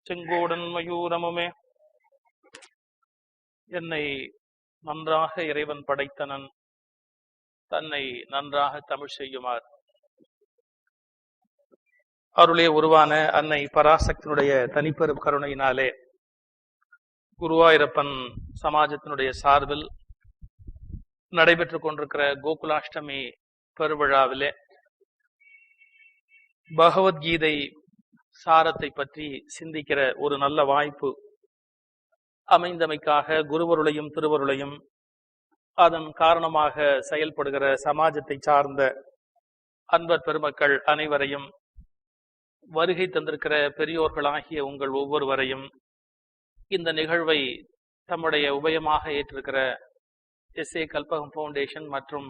செங்கோடன் மயூரமுமே. என்னை நன்றாக இறைவன் படைத்தனன், தன்னை நன்றாக தமிழ் செய்யுமாறு அருளே உருவான அன்னை பராசக்தியினுடைய தனிப்பெரும் கருணையினாலே குருவாயூரப்பன் சமாஜத்தினுடைய சார்பில் நடைபெற்றுக் கொண்டிருக்கிற கோகுலாஷ்டமி பெருவிழாவிலே பகவத்கீதை சாரத்தை பற்றி சிந்திக்கிற ஒரு நல்ல வாய்ப்பு அமைந்தமைக்காக குருவருளையும் திருவருளையும் அதன் காரணமாக செயல்படுகிற சமாஜத்தை சார்ந்த அன்பர் பெருமக்கள் அனைவரையும், வருகை தந்திருக்கிற பெரியோர்களாகிய உங்கள் ஒவ்வொருவரையும், இந்த நிகழ்வை தம்முடைய உபயமாக ஏற்றிருக்கிற SA கல்பகம் ஃபவுண்டேஷன் மற்றும்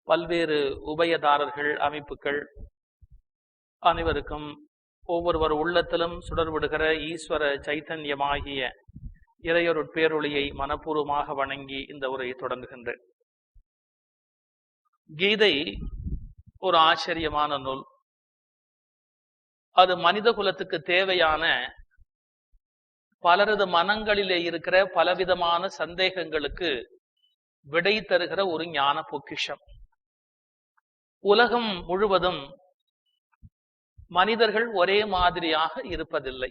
பல்வேறு உபயதாரர்கள் அமைப்புகள் அனைவருக்கும் ஒவ்வொருவர் உள்ளத்திலும் சுடர்விடுகிற ஈஸ்வர சைத்தன்யமாகிய இறையொருட் பேரொளியை மனப்பூர்வமாக வணங்கி இந்த உரையை தொடங்குகின்றேன். கீதை ஒரு ஆச்சரியமான நூல். அது மனித குலத்துக்கு தேவையான பலரது மனங்களிலே இருக்கிற பலவிதமான சந்தேகங்களுக்கு விடை தருகிற ஒரு ஞான பொக்கிஷம். உலகம் முழுவதும் மனிதர்கள் ஒரே மாதிரியாக இருப்பதில்லை.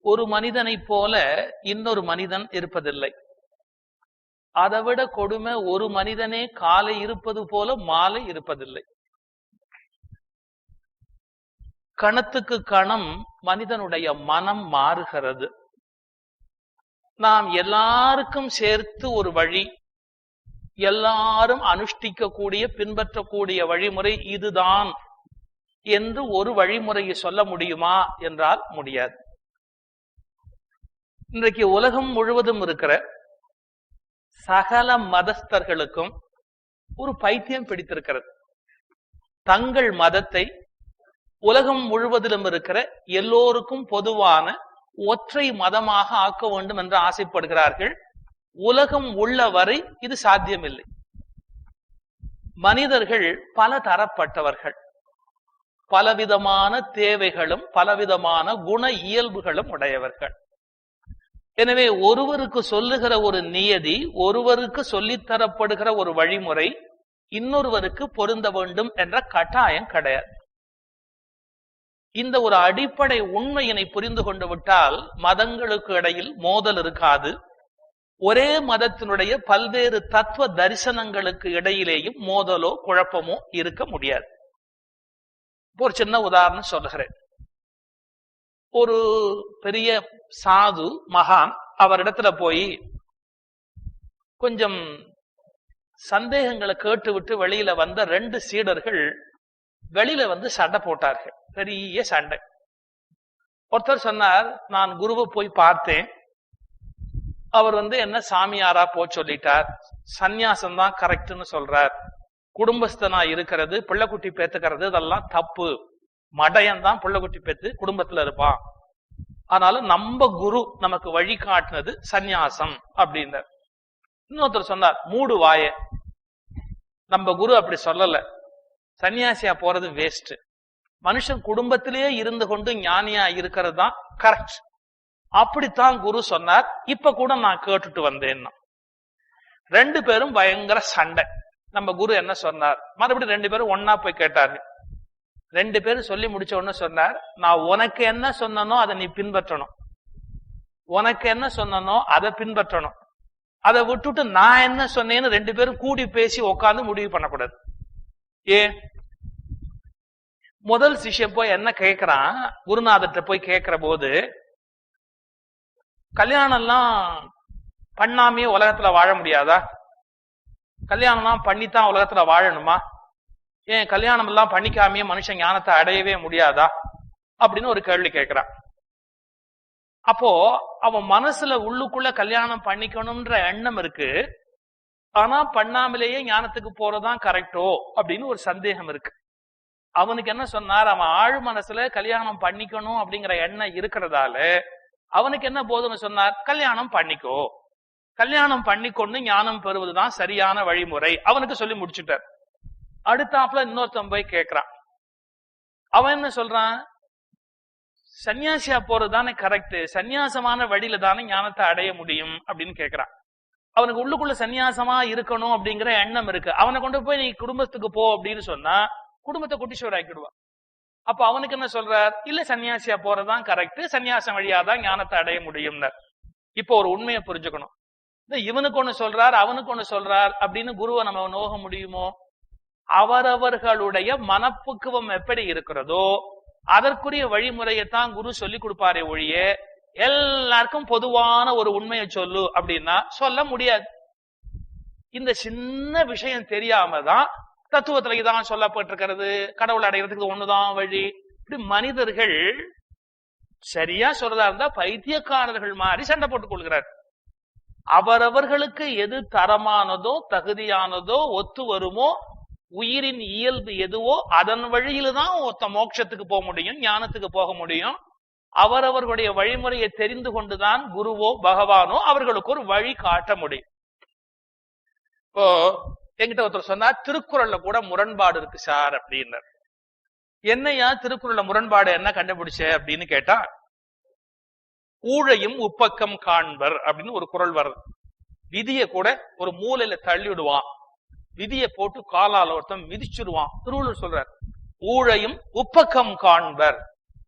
ஒரு மனிதனைப் போல இன்னொரு மனிதன் இருப்பதில்லை. அதைவிட கொடுமை, ஒரு மனிதனே காலை இருப்பது போல மாலை இருப்பதில்லை. கணத்துக்கு கணம் மனிதனுடைய மனம் மாறுகிறது. நாம் எல்லாருக்கும் சேர்த்து ஒரு வழி, எல்லாரும் அனுஷ்டிக்கக்கூடிய பின்பற்றக்கூடிய வழிமுறை இதுதான் என்று ஒரு வழிமுறையை சொல்ல முடியுமா என்றால் முடியாது. இன்றைக்கு உலகம் முழுவதும் இருக்கிற சகல மதஸ்தர்களுக்கும் ஒரு பைத்தியம் பிடித்திருக்கிறது. தங்கள் மதத்தை உலகம் முழுவதிலும் இருக்கிற எல்லோருக்கும் பொதுவான ஒற்றை மதமாக ஆக்க வேண்டும் என்று ஆசைப்படுகிறார்கள். உலகம் உள்ள வரை இது சாத்தியமில்லை. மனிதர்கள் பல தரப்பட்டவர்கள், பலவிதமான தேவைகளும் பலவிதமான குண இயல்புகளும் உடையவர்கள். எனவே ஒருவருக்கு சொல்லுகிற ஒரு நியதி, ஒருவருக்கு சொல்லித்தரப்படுகிற ஒரு வழிமுறை இன்னொருவருக்கு பொருந்த வேண்டும் என்ற கட்டாயம் கிடையாது. இந்த ஒரு அடிப்படை உண்மையினை புரிந்து கொண்டு விட்டால் மதங்களுக்கு இடையில் மோதல் இருக்காது. ஒரே மதத்தினுடைய பல்வேறு தத்துவ தரிசனங்களுக்கு இடையிலேயும் மோதலோ குழப்பமோ இருக்க முடியாது. ஒரு சின்ன உதாரணம் சொல்லுகிறேன். ஒரு பெரிய சாது மகான் அவரிடத்துல போய் கொஞ்சம் சந்தேகங்களை கேட்டு விட்டு வெளியில வந்த 2 சீடர்கள் வெளியில வந்து சண்டை போட்டார்கள். பெரிய சண்டை. ஒருத்தர் சொன்னார், நான் குருவை போய் பார்த்தேன், அவர் என்ன சாமியாரா போ சொல்லிட்டார், சந்நியாசம் தான் கரெக்ட்னு சொல்றார், குடும்பஸ்தனா இருக்கிறது பிள்ளைக்குட்டி பேத்துக்கிறது இதெல்லாம் தப்பு, மடையன் தான் பிள்ளைக்குட்டி பேத்து குடும்பத்துல இருப்பான், அதனால நம்ம குரு நமக்கு வழி காட்டினது சந்நியாசம் அப்படின்னார். இன்னொருத்தர் சொன்னார், மூடு வாய, நம்ம குரு அப்படி சொல்லல, சன்னியாசியா போறது வேஸ்ட், மனுஷன் குடும்பத்திலேயே இருந்து கொண்டு ஞானியா இருக்கிறது தான் கரெக்ட், அப்படித்தான் குரு சொன்னார், இப்ப கூட நான் கேட்டுட்டு வந்தேன்னா. 2 பேரும் பயங்கர சண்டை. நம்ம குரு என்ன சொன்னார், மறுபடியும் 2 பேரும் ஒன்னா போய் கேட்டாரு. 2 பேரும் சொல்லி முடிச்ச உடனே சொன்னார், நான் உனக்கு என்ன சொன்னனோ அதை நீ பின்பற்றணும், உனக்கு என்ன சொன்னனோ அதை பின்பற்றணும், அதை விட்டுட்டு நான் என்ன சொன்னேன்னு 2 பேரும் கூடி பேசி உட்கார்ந்து முடிவு பண்ணக்கூடாது. ஏன்? முதல் சிஷ்யன் போய் என்ன கேட்கிறான், குருநாதர்கிட்ட போய் கேட்கிற போது, கல்யாணம் எல்லாம் பண்ணாமையே உலகத்துல வாழ முடியாதா, கல்யாணம் எல்லாம் பண்ணித்தான் உலகத்துல வாழணுமா, ஏன் கல்யாணம் எல்லாம் பண்ணிக்காமையே மனுஷன் ஞானத்தை அடையவே முடியாதா அப்படின்னு ஒரு கேள்வி கேட்கிறான். அப்போ அவன் மனசுல உள்ளுக்குள்ள கல்யாணம் பண்ணிக்கணும்ன்ற எண்ணம் இருக்கு, ஆனா பண்ணாமலேயே ஞானத்துக்கு போறதான் கரெக்டோ அப்படின்னு ஒரு சந்தேகம் இருக்கு. அவனுக்கு என்ன சொன்னார், அவன் ஆழ் மனசுல கல்யாணம் பண்ணிக்கணும் அப்படிங்கிற எண்ணம் இருக்கிறதால அவனுக்கு என்ன போதுன்னு சொன்னார், கல்யாணம் பண்ணிக்கோ, கல்யாணம் பண்ணிக்கொண்டு ஞானம் பெறுவதுதான் சரியான வழிமுறை, அவனுக்கு சொல்லி முடிச்சுட்டார். அடுத்தாப்புல இன்னொருத்தன் போய் கேட்கிறான். அவன் என்ன சொல்றான், சன்னியாசியா போறதுதானே கரெக்ட், சன்னியாசமான வழியில தானே ஞானத்தை அடைய முடியும் அப்படின்னு கேக்குறான். அவனுக்கு உள்ளுக்குள்ள சன்னியாசமா இருக்கணும் அப்படிங்கிற எண்ணம் இருக்கு. அவனை கொண்டு போய் நீ குடும்பத்துக்கு போ அப்படின்னு சொன்னா குடும்பத்தை குட்டிச்சோர் ஆக்கிடுவான். அப்ப அவனுக்கு என்ன சொல்றார், இல்ல சன்னியாசியா போறதுதான் கரெக்ட், சன்னியாசம் வழியாதான் ஞானத்தை அடைய முடியும். இப்போ ஒரு உண்மையை புரிஞ்சுக்கணும். இவனுக்கு ஒண்ணு சொல்றார் அவனுக்கு ஒண்ணு சொல்றார் அப்படின்னு குருவை நம்ம நோக முடியுமோ? அவரவர்களுடைய மனப்பக்குவம் எப்படி இருக்கிறதோ அதற்குரிய வழிமுறையைத்தான் குரு சொல்லி கொடுப்பாரே ஒழிய எல்லாருக்கும் பொதுவான ஒரு உண்மையை சொல்லு அப்படின்னா சொல்ல முடியாது. இந்த சின்ன விஷயம் தெரியாம தான் தத்துவத்துல இதான் சொல்லப்பட்டிருக்கிறது, கடவுள் அடைகிறதுக்கு ஒண்ணுதான் வழி. இப்படி மனிதர்கள் சரியா சொல்றதா இருந்தா பைத்தியக்காரர்கள் மாதிரி சண்டை போட்டுக் கொள்கிறார். அவரவர்களுக்கு எது தரமானதோ தகுதியானதோ ஒத்து வருமோ, உயிரின் இயல்பு எதுவோ அதன் வழியில தான் ஒருத்த மோட்சத்துக்கு போக முடியும், ஞானத்துக்கு போக முடியும். அவரவர்களுடைய வழிமுறையை தெரிந்து கொண்டுதான் குருவோ பகவானோ அவர்களுக்கு ஒரு வழி காட்ட முடியும். இப்போ என்கிட்ட ஒருத்தர் சொன்னா திருக்குறள்ல கூட முரண்பாடு இருக்கு சார் அப்படின்னு. என்னையா திருக்குறள்ல முரண்பாடு என்ன கண்டுபிடிச்ச அப்படின்னு கேட்டா, ஊழையும் உப்பக்கம் காண்பர் அப்படின்னு ஒரு குறள் வருது. விதியை கூட ஒரு மூலையில தள்ளி விடுவான், விதியை போட்டு காலால ஒருத்தன் மிதிச்சுடுவான். திருவள்ளுவர் சொல்றார், ஊழையும் உப்பக்கம் காண்பர்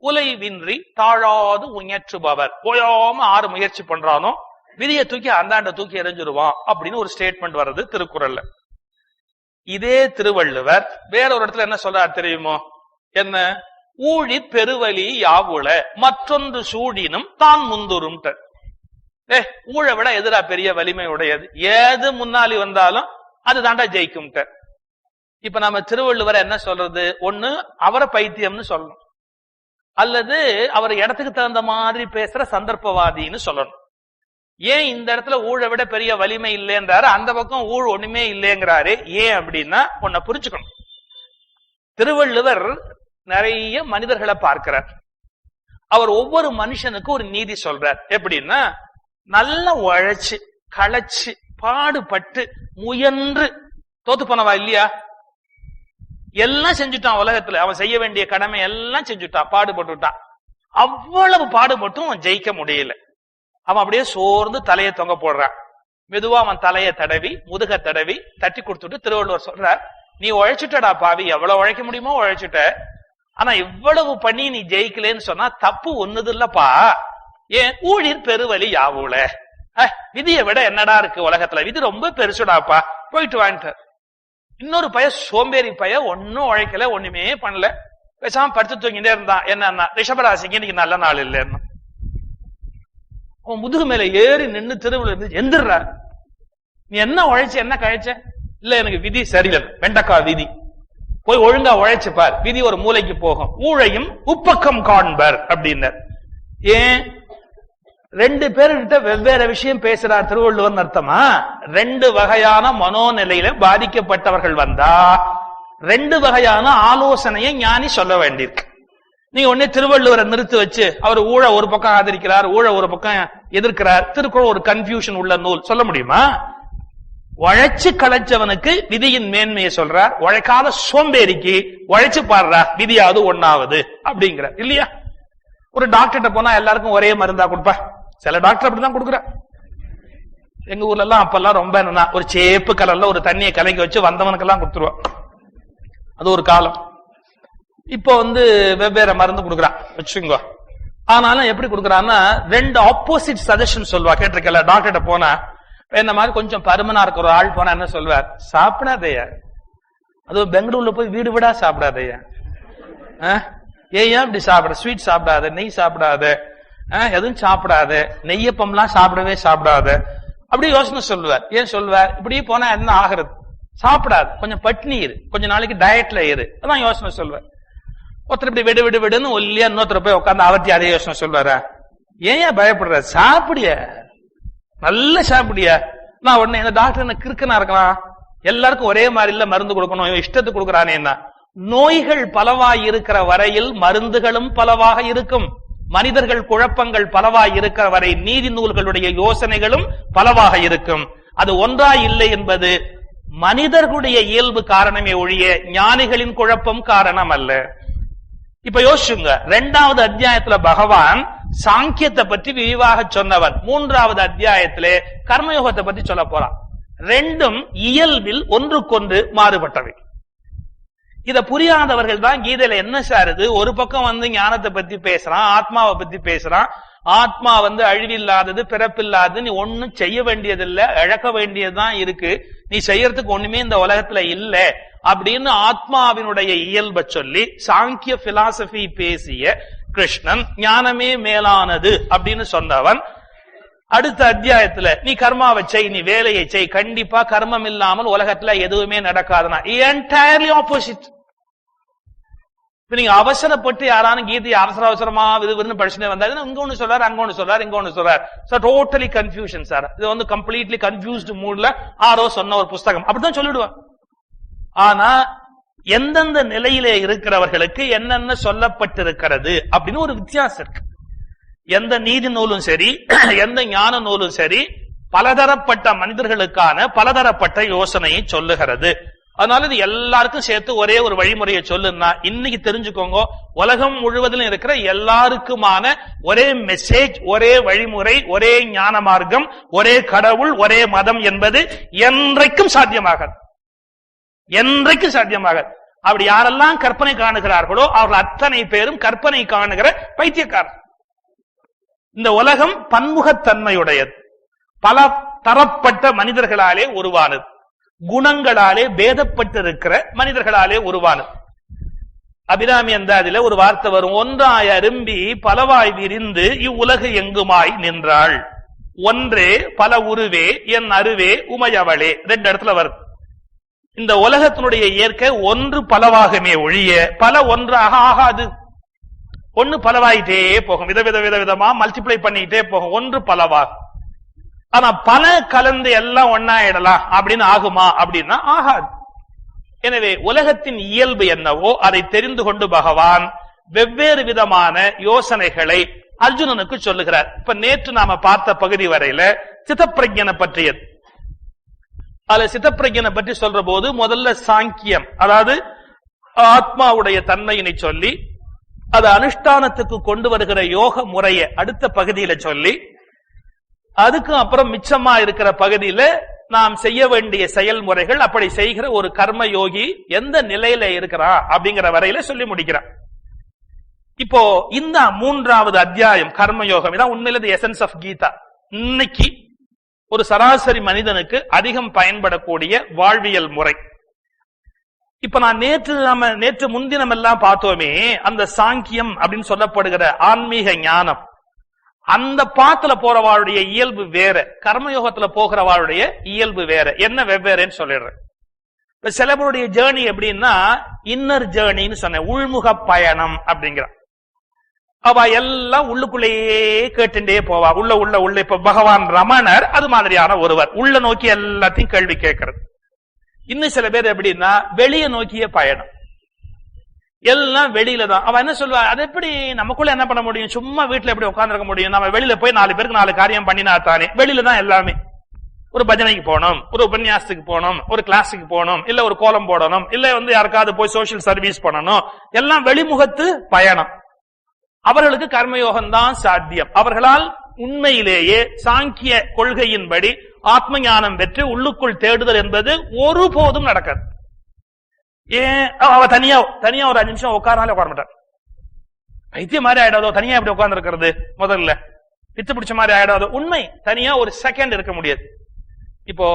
உலைவின்றி தாழாது உயற்றுபவர். ஓயாம ஆறு முயற்சி பண்றானோ விதியை தூக்கி அந்தாண்ட தூக்கி எறிஞ்சிருவான் அப்படின்னு ஒரு ஸ்டேட்மெண்ட் வருது திருக்குறள்ல. இதே திருவள்ளுவர் வேற ஒரு இடத்துல என்ன சொல்றார் தெரியுமோ? என்ன? ஊழி பெருவலி யாவுல மற்றொன்று சூடினும் தான் முந்துரும். ஊழை விட எதிரா பெரிய வலிமை உடையது, ஏது முன்னாடி வந்தாலும் அது தாண்டா ஜெயிக்கும். இப்ப நம்ம திருவள்ளுவர் என்ன சொல்றது? ஒண்ணு அவரை பைத்தியம்னு சொல்லணும், அல்லது அவர் இடத்துக்கு தகுந்த மாதிரி பேசுற சந்தர்ப்பவாதின்னு சொல்லணும். ஏன் இந்த இடத்துல ஊழை விட பெரிய வலிமை இல்லைன்றாரு, அந்த பக்கம் ஊழ் ஒண்ணுமே இல்லைங்கிறாரு. ஏன் அப்படின்னா ஒன்ன புரிஞ்சுக்கணும். திருவள்ளுவர் நிறைய மனிதர்களை பார்க்கிறார். அவர் ஒவ்வொரு மனுஷனுக்கும் ஒரு நீதி சொல்றார். எப்படின்னா, நல்லா உழைச்சு களைச்சு பாடுபட்டு முயன்று தோத்து போனவா இல்லையா? எல்லாம் செஞ்சுட்டான் உலகத்துல, அவன் செய்ய வேண்டிய கடமை எல்லாம் செஞ்சுட்டான், பாடுபட்டுட்டான். அவ்வளவு பாடுபட்டும் அவன் ஜெயிக்க முடியல. அவன் அப்படியே சோர்ந்து தலையை தொங்க போடுறான். மெதுவா அவன் தலையை தடவி முதுக தடவி தட்டி கொடுத்துட்டு திருவள்ளுவர் சொல்றார், நீ உழைச்சுட்டடா பாவி, எவ்வளவு உழைக்க முடியுமோ உழைச்சுட்ட, ஆனா இவ்வளவு பண்ணி நீ ஜெயிக்கலன்னு சொன்னா தப்பு ஒண்ணுது இல்லப்பா. ஏன்? ஊழிர் பெருவலி யாவுல, விதியை விட என்னடா இருக்கு உலகத்துல, விதி ரொம்ப பெருசுடாப்பா, போயிட்டு வாங்கிட்டார். இன்னொரு பைய சோம்பேறி பைய ஒன்னும் உழைக்கல, ஒண்ணுமே பண்ணல, பேசாம படுத்து தூங்கிட்டே இருந்தான். என்னன்னா, ரிஷபராசிக்கு இன்னைக்கு நல்ல நாள் இல்லைன்னு அவன் முதுகு மேல ஏறி நின்று திருவிழா இருந்து எந்திர, நீ என்ன உழைச்ச என்ன கழிச்ச? இல்ல எனக்கு விதி சரியில்லை, வெண்டக்கா விதி, போய் ஒழுங்கா உழைச்சு பார், விதி ஒரு மூலைக்கு போகும். ஊழையும் உப்பக்கம் காண்பர் அப்படின்னார். ஏன்? ரெண்டு பேர்கிட்ட வெவ்வேறு விஷயம் பேசுறார் திருவள்ளுவர் அர்த்தமா? ரெண்டு வகையான மனோநிலையில பாதிக்கப்பட்டவர்கள் வந்தா ரெண்டு வகையான ஆலோசனையை ஞானி சொல்ல வேண்டியிருக்கு. நீங்க உடனே திருவள்ளுவரை நிறுத்தி வச்சு அவர் ஊழ ஒரு பக்கம் ஆதரிக்கிறார், ஊழ ஒரு பக்கம் எதிர்க்கிறார், திருக்குறள் ஒரு கன்ஃபியூஷன் உள்ள நூல் சொல்ல முடியுமா? உழைச்சு களைச்சவனுக்கு விதியின் மேன்மையை சொல்றார், உழைக்காத சோம்பேறிக்கு உழைச்சு பாடுறா விதியாவது ஒண்ணாவது அப்படிங்கிற இல்லையா? ஒரு டாக்டர்கிட்ட போனா எல்லாருக்கும் ஒரே மருந்தா கொடுப்பா, சில டாக்டர் அப்படிதான் கொடுக்குறா. எங்க ஊர்ல எல்லாம் அப்பெல்லாம் ரொம்ப என்னன்னா, ஒரு சேப்பு கலர்ல ஒரு தண்ணியை கலக்கி வச்சு வந்தவனுக்கு எல்லாம் கொடுத்துருவா. அது ஒரு காலம். இப்ப வெவ்வேறு மருந்து கொடுக்குறான் வச்சுங்க. ஆனாலும் எப்படி கொடுக்குறான்னா, ரெண்டு ஆப்போசிட் சஜஷன் சொல்லுவா. கேட்டிருக்கல, டாக்டர்கிட்ட போனா என்ன மாதிரி கொஞ்சம் பருமனா இருக்கிற ஒரு ஆள் போனா என்ன சொல்வார்? சாப்பிடாதையா, அதுவும் பெங்களூர்ல போய் வீடு விடா சாப்பிடாதையா, ஏன் இப்படி சாப்பிட, ஸ்வீட் சாப்பிடாத, நெய் சாப்பிடாத, எதுவும் சாப்பிடாத, நெய்யப்பம்லாம் சாப்பிடவே சாப்பிடாத, அப்படி யோசனை சொல்லுவார். ஏன் சொல்லுவார்? இப்படி போனா என்ன ஆகிறது? சாப்பிடாது, கொஞ்சம் பட்னி இரு, கொஞ்ச நாளைக்கு டயட்ல இரு, அதான் யோசனை சொல்லுவார். ஒருத்தர் இப்படி விடு விடு விடுன்னு ஒல்லியா இன்னொருத்தர் போய் உட்காந்து அவர்த்தி அதே யோசனை சொல்வாரா? ஏன் பயப்படுற? சாப்பிடிய, நல்ல சாப்பிடிய. நான் உடனே இந்த டாக்டர் என்ன கிறுக்கனா இருக்கலாம், எல்லாருக்கும் ஒரே மாதிரி இல்ல மருந்து கொடுக்கணும், இஷ்டத்துக்கு கொடுக்குறானே. என்ன நோய்கள் பலவாய் இருக்கிற வரையில் மருந்துகளும் பலவாக இருக்கும், மனிதர்கள் குழப்பங்கள் பலவாய் இருக்கிற வரை நீதி நூல்களுடைய யோசனைகளும் பலவாக இருக்கும். அது ஒன்றா இல்லை என்பது மனிதர்களுடைய இயல்பு காரணமே ஒழிய ஞானிகளின் குழப்பம் காரணம் அல்ல. இப்ப யோசிச்சுங்க, 2வது அத்தியாயத்துல பகவான் சாங்கியத்தை பற்றி விரிவாக சொன்னவர், 3வது அத்தியாயத்திலே கர்மயோகத்தை பற்றி சொல்ல போறான். ரெண்டும் இயல்பில் ஒன்றுக்கொன்று மாறுபட்டவை. இத புரியாதவர்கள் தான் கீதையில என்ன சாருது, ஒரு பக்கம் ஞானத்தை பத்தி பேசுறான், ஆத்மாவை பத்தி பேசுறான், ஆத்மா அழிவில்லாதது, பிறப்பில்லாதது, நீ ஒன்னும் செய்ய வேண்டியதில்லை, இழக்க வேண்டியதுதான் இருக்கு, நீ செய்யறதுக்கு ஒண்ணுமே இந்த உலகத்துல இல்ல அப்படின்னு ஆத்மாவினுடைய இயல்பை சொல்லி சாங்கிய பிலாசபி பேசிய கிருஷ்ணன் ஞானமே மேலானது அப்படின்னு சொன்னவன், அடுத்த அத்தியாயத்துல நீ கர்மாவை செய், நீ வேலையை செய், கண்டிப்பா கர்மம் இல்லாமல் உலகத்துல எதுவுமே நடக்காதுன்னா என்டையர்லி ஆப்போசிட். இப்ப நீங்க அவசரப்பட்டு யாரான கீதையை அவசரமா விறுவிறுன்னு படிச்சுட்டே வந்தாரு, இங்க ஒண்ணு சொல்றாரு, அங்க ஒண்ணு சொல்றாரு, இங்க ஒண்ணு சொல்றாரு. சார் டோட்டலி கன்ஃபியூஷன் சார், இது கம்ப்ளீட்லி கன்ஃபியூஸ்டு மூட்ல ஆரோ சொன்ன ஒரு புஸ்தகம் அப்படித்தான் சொல்லிடுவான். ஆனா எந்தெந்த நிலையிலே இருக்கிறவர்களுக்கு என்னென்ன சொல்லப்பட்டிருக்கிறது அப்படின்னு ஒரு வித்தியாசம் இருக்கு. எந்த நீதி நூலும் சரி, எந்த ஞான நூலும் சரி, பலதரப்பட்ட மனிதர்களுக்கான பலதரப்பட்ட யோசனையை சொல்லுகிறது. அதனால இது எல்லாருக்கும் சேர்த்து ஒரே ஒரு வழிமுறையை சொல்லுன்னா இன்னைக்கு தெரிஞ்சுக்கோங்க, உலகம் முழுவதிலும் இருக்கிற எல்லாருக்குமான ஒரே மெசேஜ், ஒரே வழிமுறை, ஒரே ஞான மார்க்கம், ஒரே கடவுள், ஒரே மதம் என்பது என்றைக்கும் சாத்தியமாகாது. என்றைக்கும் சாத்தியமாகாது. அப்படி யாரெல்லாம் கற்பனை காணுகிறார்களோ அவர்கள் அத்தனை பேரும் கற்பனை காணுகிற பைத்தியக்காரர். இந்த உலகம் பன்முகத்தன்மையுடையது, பல தரப்பட்ட மனிதர்களாலே உருவானது, குணங்களாலே பேதப்பட்டிருக்கிற மனிதர்களாலே உருவானது. அபிராமி அந்தாதில ஒரு வார்த்தை வரும், ஒன்றாய் அரும்பி பலவாய் விரிந்து இவ்வுலகு எங்குமாய் நின்றாள், ஒன்றே பல உருவே என் அருவே உமையவளே. 2 இடத்துல வருது. இந்த உலகத்தினுடைய இயற்கை ஒன்று பலவாகமே ஒழிய பல ஒன்றாக ஆகாது. ஒன்னு பலவாயிட்டே போகும், விதவிதமா மல்டிப்ளை பண்ணிட்டே போகும், ஒன்று பலவாகும். ஆனா பல கலந்து எல்லாம் ஒன்னாயிடலாம் அப்படின்னு ஆகுமா அப்படின்னா ஆகாது. எனவே உலகத்தின் இயல்பு என்னவோ அதை தெரிந்து கொண்டு பகவான் வெவ்வேறு விதமான யோசனைகளை அர்ஜுனனுக்கு சொல்லுகிறார். இப்ப நேற்று நாம பார்த்த பகுதி வரையில சித்தப்பிரஜனை பற்றியது. அதுல சித்தப்பிரஜனை பற்றி சொல்ற போது முதல்ல சாங்கியம், அதாவது ஆத்மாவுடைய தன்மையினை சொல்லி அது அனுஷ்டானத்துக்கு கொண்டு வருகிற யோக முறையை அடுத்த பகுதியில சொல்லி, அதுக்கு அப்புறம் மிச்சமா இருக்கிற பகுதியில நாம் செய்ய வேண்டிய செயல்முறைகள், அப்படி செய்கிற ஒரு கர்ம யோகி எந்த நிலையில இருக்கிறான் அப்படிங்கிற வரையில சொல்லி முடிக்கிறான். இப்போ இந்த 3வது அத்தியாயம் கர்மயோகம் இதான் உண்மையில எசன்ஸ் ஆஃப் கீதா. இன்னைக்கு ஒரு சராசரி மனிதனுக்கு அதிகம் பயன்படக்கூடிய வாழ்வியல் முறை. இப்ப நான் நேற்று முன்தினம் எல்லாம் பார்த்தோமே, அந்த சாங்கியம் அப்படின்னு சொல்லப்படுகிற ஆன்மீக ஞானம், அந்த பாத்துல போறவாளுடைய இயல்பு வேற, கர்மயோகத்துல போகிறவாளுடைய இயல்பு வேற. என்ன வெவ்வேறுன்னு சொல்லிடுறேன். இப்ப சில பேருடைய ஜேர்னி எப்படின்னா இன்னர் ஜேர்னின்னு சொன்ன, உள்முக பயணம் அப்படிங்கிற. அவ எல்லாம் உள்ளுக்குள்ளேயே கேட்டுட்டே போவா, உள்ள உள்ள உள்ள. இப்ப பகவான் ரமணர் அது மாதிரியான ஒருவர், உள்ள நோக்கி எல்லாத்தையும் கேள்வி கேட்கறது. இன்னும் சில பேர் எப்படின்னா வெளியே நோக்கிய பயணம், எல்லாம் வெளியில தான். அவன் என்ன சொல்லுவா, அது எப்படி நமக்குள்ள என்ன பண்ண முடியும், சும்மா வீட்டுல எப்படி உட்கார்ந்துருக்க முடியும், நம்ம வெளியில போய் 4 பேருக்கு 4 காரியம் பண்ணினா தானே. வெளியில தான் எல்லாமே. ஒரு பஜனைக்கு போகணும், ஒரு உபன்யாசத்துக்கு போகணும், ஒரு கிளாஸுக்கு போகணும், இல்ல ஒரு கோலம் போடணும், இல்ல யாருக்காவது போய் சோசியல் சர்வீஸ் பண்ணணும், எல்லாம் வெளிமுகத்து பயணம். அவர்களுக்கு கர்மயோகம் தான் சாத்தியம். அவர்களால் உண்மையிலேயே சாங்கிய கொள்கையின்படி ஆத்ம ஞானம் பெற்று உள்ளுக்குள் தேடுதல் என்பது ஒருபோதும் நடக்காது. ஏன் அவ தனியா ஒரு 5 நிமிஷம் உட்காராலே உட்கார மாட்டார். பைத்தியம் மாதிரி ஆயிடாதோ தனியா எப்படி உட்கார்ந்து இருக்கிறது, முதல்ல பித்து பிடிச்ச மாதிரி ஆயிடாதோ. உண்மை, தனியா ஒரு செகண்ட் இருக்க முடியாது. இப்போ